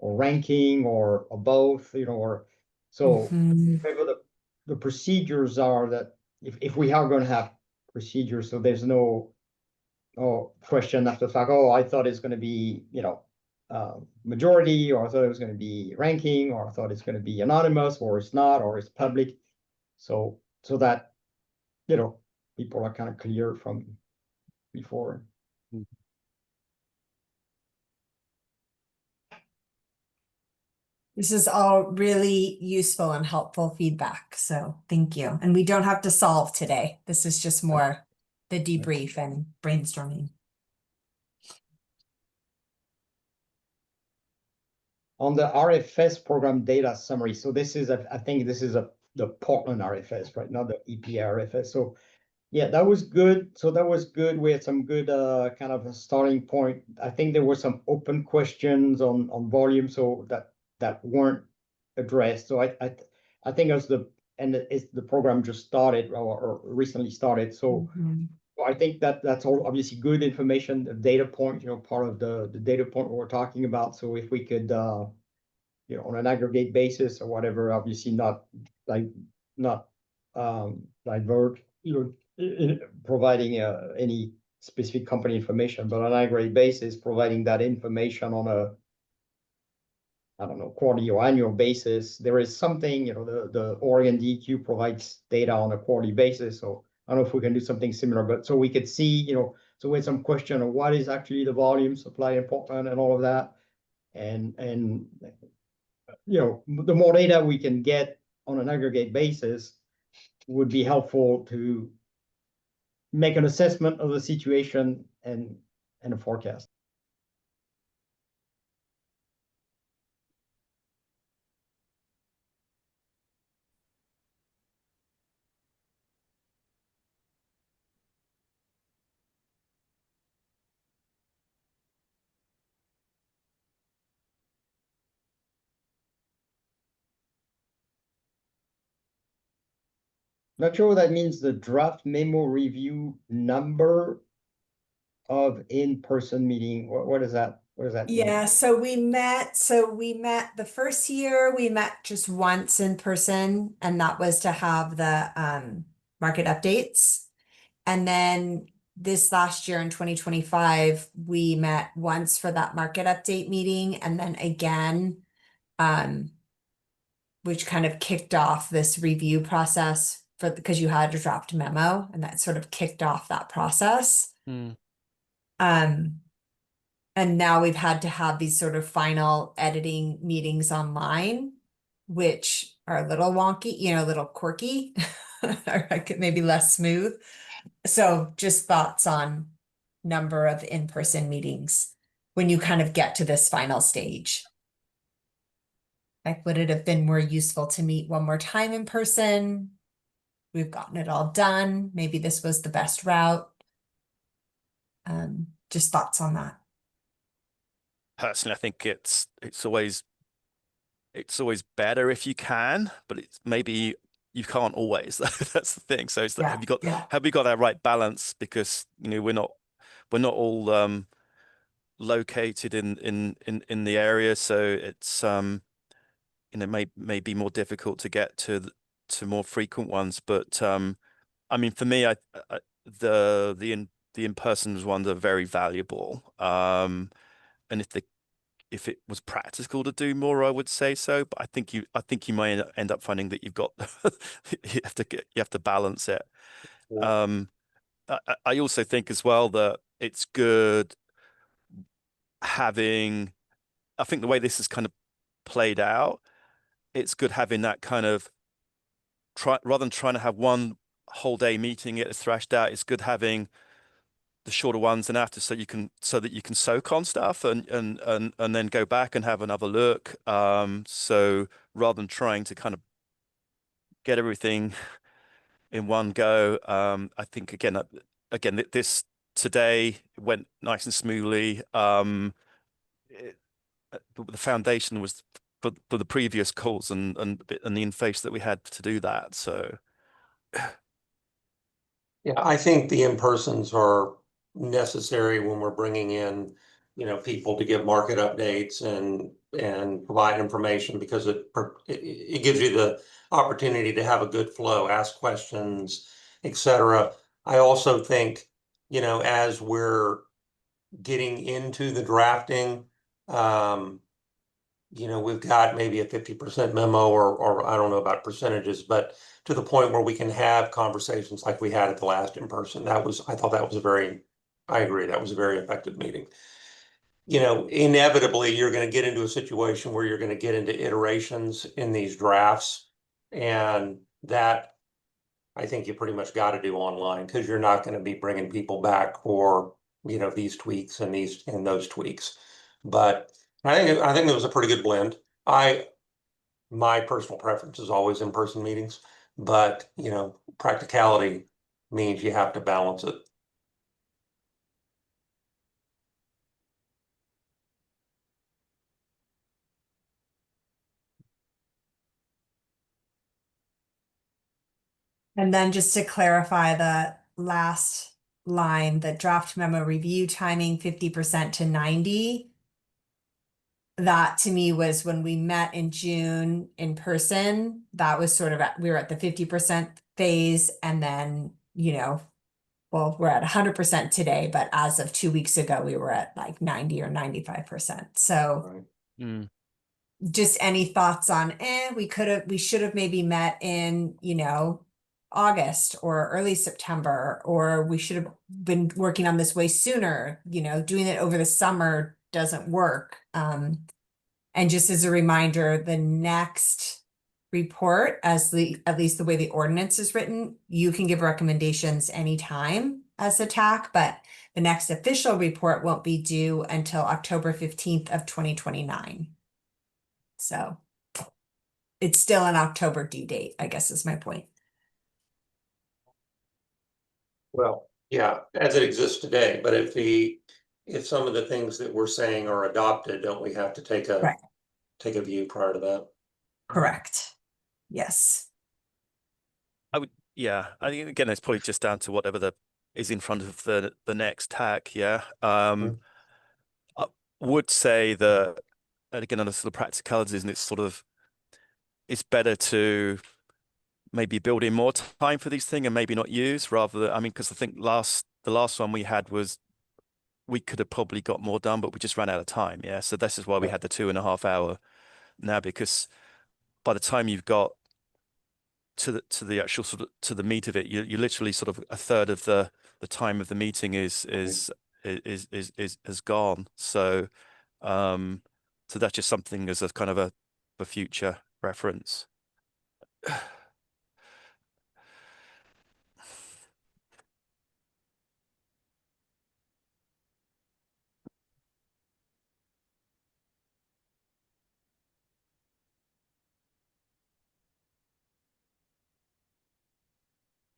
Speaker 4: ranking or both, or so. Whatever the procedures are, that if we are going to have procedures, so there's no question after the fact, I thought it's going to be, majority, or I thought it was going to be ranking, or I thought it's going to be anonymous, or it's not, or it's public. So that, people are kind of clear from before.
Speaker 1: This is all really useful and helpful feedback. So thank you. And we don't have to solve today. This is just more the debrief and brainstorming.
Speaker 4: On the RFS program data summary. So this is, I think this is the Portland RFS, right? Not the EPA RFS. So yeah, that was good. So that was good. We had some good kind of a starting point. I think there were some open questions on volume, so that weren't addressed. So I think as the program just started or recently started. So I think that's all obviously good information, the data point, part of the data point we're talking about. So if we could, on an aggregate basis or whatever, obviously not divert, providing any specific company information, but on an aggregate basis, providing that information on a, I don't know, quarterly or annual basis. There is something, the Oregon DEQ provides data on a quarterly basis. So I don't know if we can do something similar, but so we could see, so we had some question of what is actually the volume supply in Portland and all of that. And the more data we can get on an aggregate basis would be helpful to make an assessment of the situation and a forecast. Not sure what that means, the draft memo review number of in-person meeting. What is that? What does that mean?
Speaker 1: Yeah, so we met the first year, we met just once in person, and that was to have the market updates. And then this last year in 2025, we met once for that market update meeting, and then again, which kind of kicked off this review process because you had a draft memo, and that sort of kicked off that process. And now we've had to have these sort of final editing meetings online, which are a little wonky, a little quirky, or maybe less smooth. So just thoughts on number of in-person meetings when you kind of get to this final stage. Like, would it have been more useful to meet one more time in person? We've gotten it all done. Maybe this was the best route. Just thoughts on that.
Speaker 2: Personally, I think it's always better if you can, but it's maybe you can't always. That's the thing. So it's like, have we got that right balance? Because we're not all located in the area, so it's may be more difficult to get to more frequent ones. But I mean, for me, the in-person ones are very valuable. And if it was practical to do more, I would say so. But I think you might end up finding that you've got you have to balance it. I also think as well that it's good having. I think the way this is kind of played out, it's good having that kind of rather than trying to have one whole day meeting, get it thrashed out. It's good having the shorter ones and after, so that you can soak on stuff and then go back and have another look. So rather than trying to kind of get everything in one go, I think again this today went nice and smoothly. The foundation was for the previous calls and the interface that we had to do that. So
Speaker 7: yeah, I think the in-persons are necessary when we're bringing in, people to give market updates and provide information, because it gives you the opportunity to have a good flow, ask questions, etc. I also think, as we're getting into the drafting, we've got maybe a 50% memo or I don't know about percentages, but to the point where we can have conversations like we had at the last in-person. I thought that was I agree, that was a very effective meeting. Inevitably you're going to get into a situation where you're going to get into iterations in these drafts, and that I think you pretty much got to do online, because you're not going to be bringing people back for, these tweaks and those tweaks. But I think it was a pretty good blend. My personal preference is always in-person meetings, but practicality means you have to balance it.
Speaker 1: And then just to clarify the last line, the draft memo review timing 50% to 90. That to me was when we met in June in person. That was sort of we were at the 50% phase, and then, well, we're at 100% today, but as of 2 weeks ago, we were at like 90 or 95%. So just any thoughts on, we should have maybe met in, August or early September, or we should have been working on this way sooner, doing it over the summer doesn't work. And just as a reminder, the next report, at least the way the ordinance is written, you can give recommendations anytime as a TAC, but the next official report won't be due until October 15th of 2029. So it's still an October due date, I guess is my point.
Speaker 7: Well, yeah, as it exists today, but if some of the things that we're saying are adopted, don't we have to take a view prior to that?
Speaker 1: Correct. Yes.
Speaker 2: Yeah, I think again it's probably just down to whatever is in front of the next TAC. Yeah. I would say that, and again, on the sort of practicalities, and it's better to maybe build in more time for these things and maybe not use rather than, I mean, because I think the last one we had was we could have probably got more done, but we just ran out of time. Yeah. So this is why we had the 2.5 hour now, because by the time you've got to the actual sort of to the meat of it, you literally sort of a third of the time of the meeting is gone. So so that's just something as a kind of a future reference.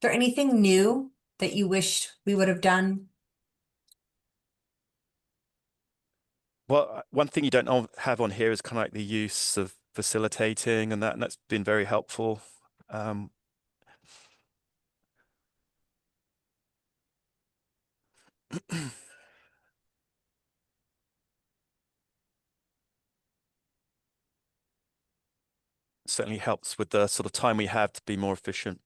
Speaker 1: Is there anything new that you wished we would have done?
Speaker 2: Well, one thing you don't have on here is kind of like the use of facilitating and that's been very helpful. Certainly helps with the sort of time we have to be more efficient.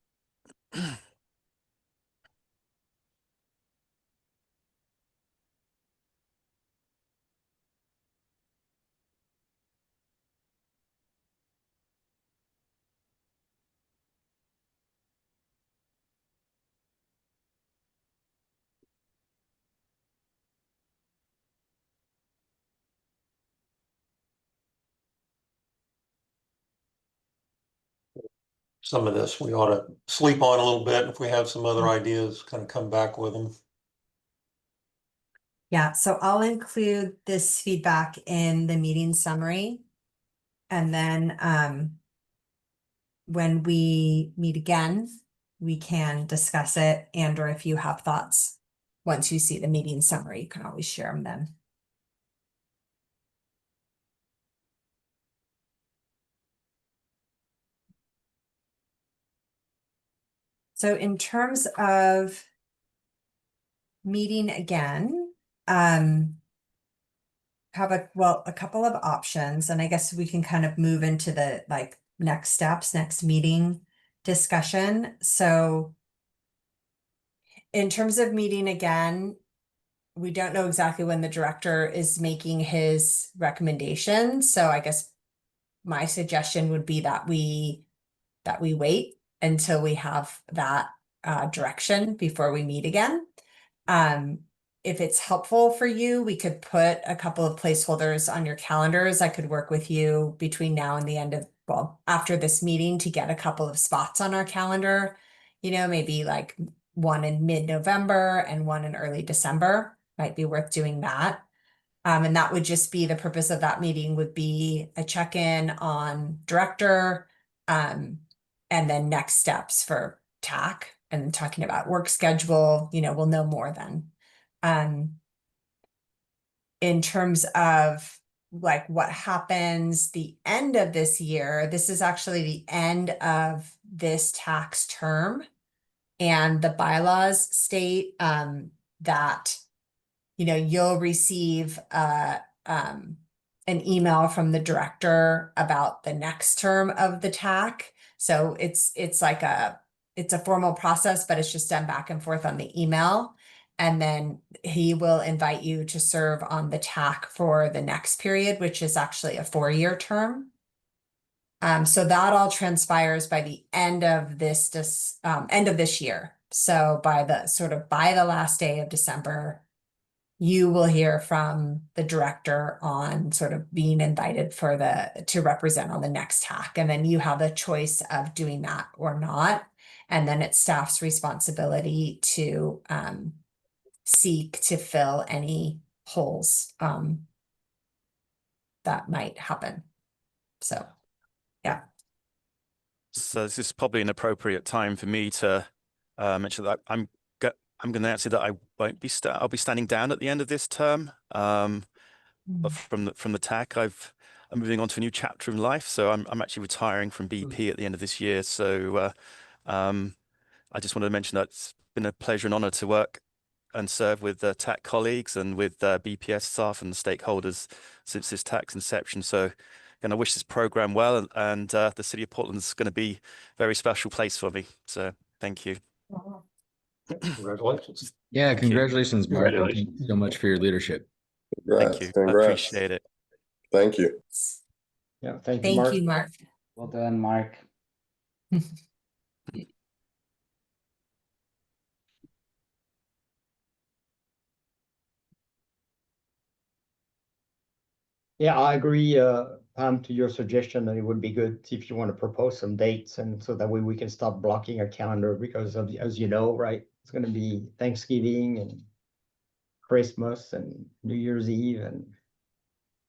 Speaker 7: Some of this we ought to sleep on a little bit. If we have some other ideas, kind of come back with them.
Speaker 1: Yeah, so I'll include this feedback in the meeting summary. And then when we meet again, we can discuss it, and or if you have thoughts, once you see the meeting summary, you can always share them then. So in terms of meeting again, have a couple of options, and I guess we can kind of move into the like next steps, next meeting discussion. So in terms of meeting again, we don't know exactly when the director is making his recommendation. So I guess my suggestion would be that we wait until we have that direction before we meet again. If it's helpful for you, we could put a couple of placeholders on your calendars. I could work with you between now and the end of, well, after this meeting to get a couple of spots on our calendar, maybe like one in mid-November and one in early December. Might be worth doing that. And that would just be the purpose of that meeting would be a check-in on director, and then next steps for TAC and talking about work schedule, we'll know more then. In terms of like what happens the end of this year, this is actually the end of this tax term, and the bylaws state that you'll receive an email from the director about the next term of the TAC. So it's like it's a formal process, but it's just done back and forth on the email. And then he will invite you to serve on the TAC for the next period, which is actually a 4-year term. So that all transpires by the end of this year. So by the last day of December, you will hear from the director on sort of being invited to represent on the next TAC. And then you have a choice of doing that or not. And then it's staff's responsibility to seek to fill any holes that might happen. So, yeah.
Speaker 2: So this is probably an appropriate time for me to mention that I'm going to answer that I won't be I'll be standing down at the end of this term. But from the TAC, I'm moving on to a new chapter in life. So I'm actually retiring from BP at the end of this year. So I just wanted to mention that it's been a pleasure and honor to work and serve with TAC colleagues and with BPS staff and the stakeholders since this TAC's inception. So again, I wish this program well, and the City of Portland is going to be a very special place for me. So thank you.
Speaker 7: Congratulations.
Speaker 6: Yeah,
Speaker 2: Thank you.
Speaker 6: congratulations, Mark. and Thank you
Speaker 5: Congratulations.
Speaker 6: so much for your leadership.
Speaker 3: Congrats.
Speaker 2: Thank you. I
Speaker 3: Congrats.
Speaker 2: appreciate it.
Speaker 3: Thank you.
Speaker 4: Yeah, thank you,
Speaker 1: Thank
Speaker 4: Mark.
Speaker 1: you, Mark.
Speaker 8: Well done, Mark.
Speaker 4: Yeah, I agree, Pam, to your suggestion that it would be good if you want to propose some dates, and so that way we can start blocking our calendar, because of, as you know, right, it's going to be Thanksgiving and Christmas and New Year's Eve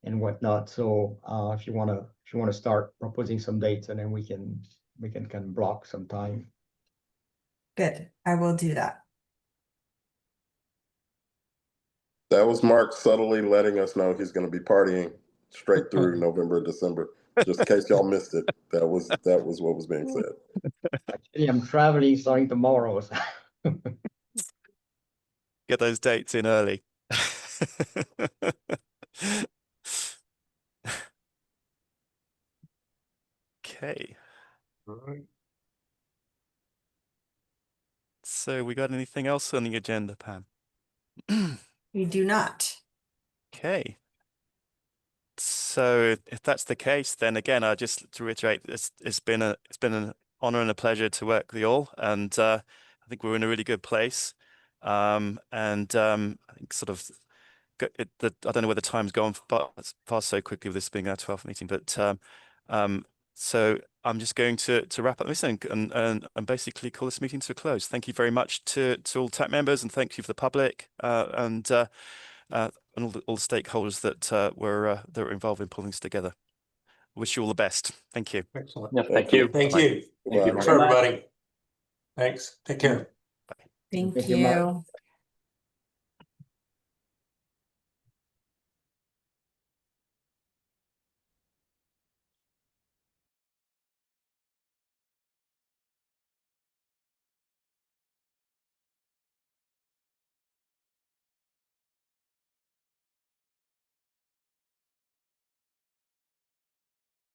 Speaker 4: and whatnot. So if you want to start proposing some dates, and then we can kind of block some time.
Speaker 1: Good. I will do that.
Speaker 3: That was Mark subtly letting us know he's going to be partying straight through November, December. Just in case y'all missed it, that was what was being said.
Speaker 4: Actually, I'm traveling starting tomorrow. So.
Speaker 2: Get those dates in early. Okay. So we got anything else on the agenda, Pam?
Speaker 1: We do not.
Speaker 2: Okay. So if that's the case, then again, I just to reiterate, it's been an honor and a pleasure to work with you all, and I think we're in a really good place. I think sort of I don't know where the time's gone fast so quickly with this being our 12th meeting, but so I'm just going to wrap up this and basically call this meeting to a close. Thank you very much to all TAC members, and thank you for the public and all the stakeholders that were involved in pulling this together. Wish you all the best. Thank you.
Speaker 7: Excellent.
Speaker 5: Yes, thank you.
Speaker 7: Thank
Speaker 2: Bye.
Speaker 7: you.
Speaker 5: Thank you
Speaker 3: Bye.
Speaker 7: Thanks,
Speaker 5: very much.
Speaker 7: everybody. Thanks. Take care.
Speaker 1: Thank
Speaker 4: Thank you, Mark.
Speaker 1: you.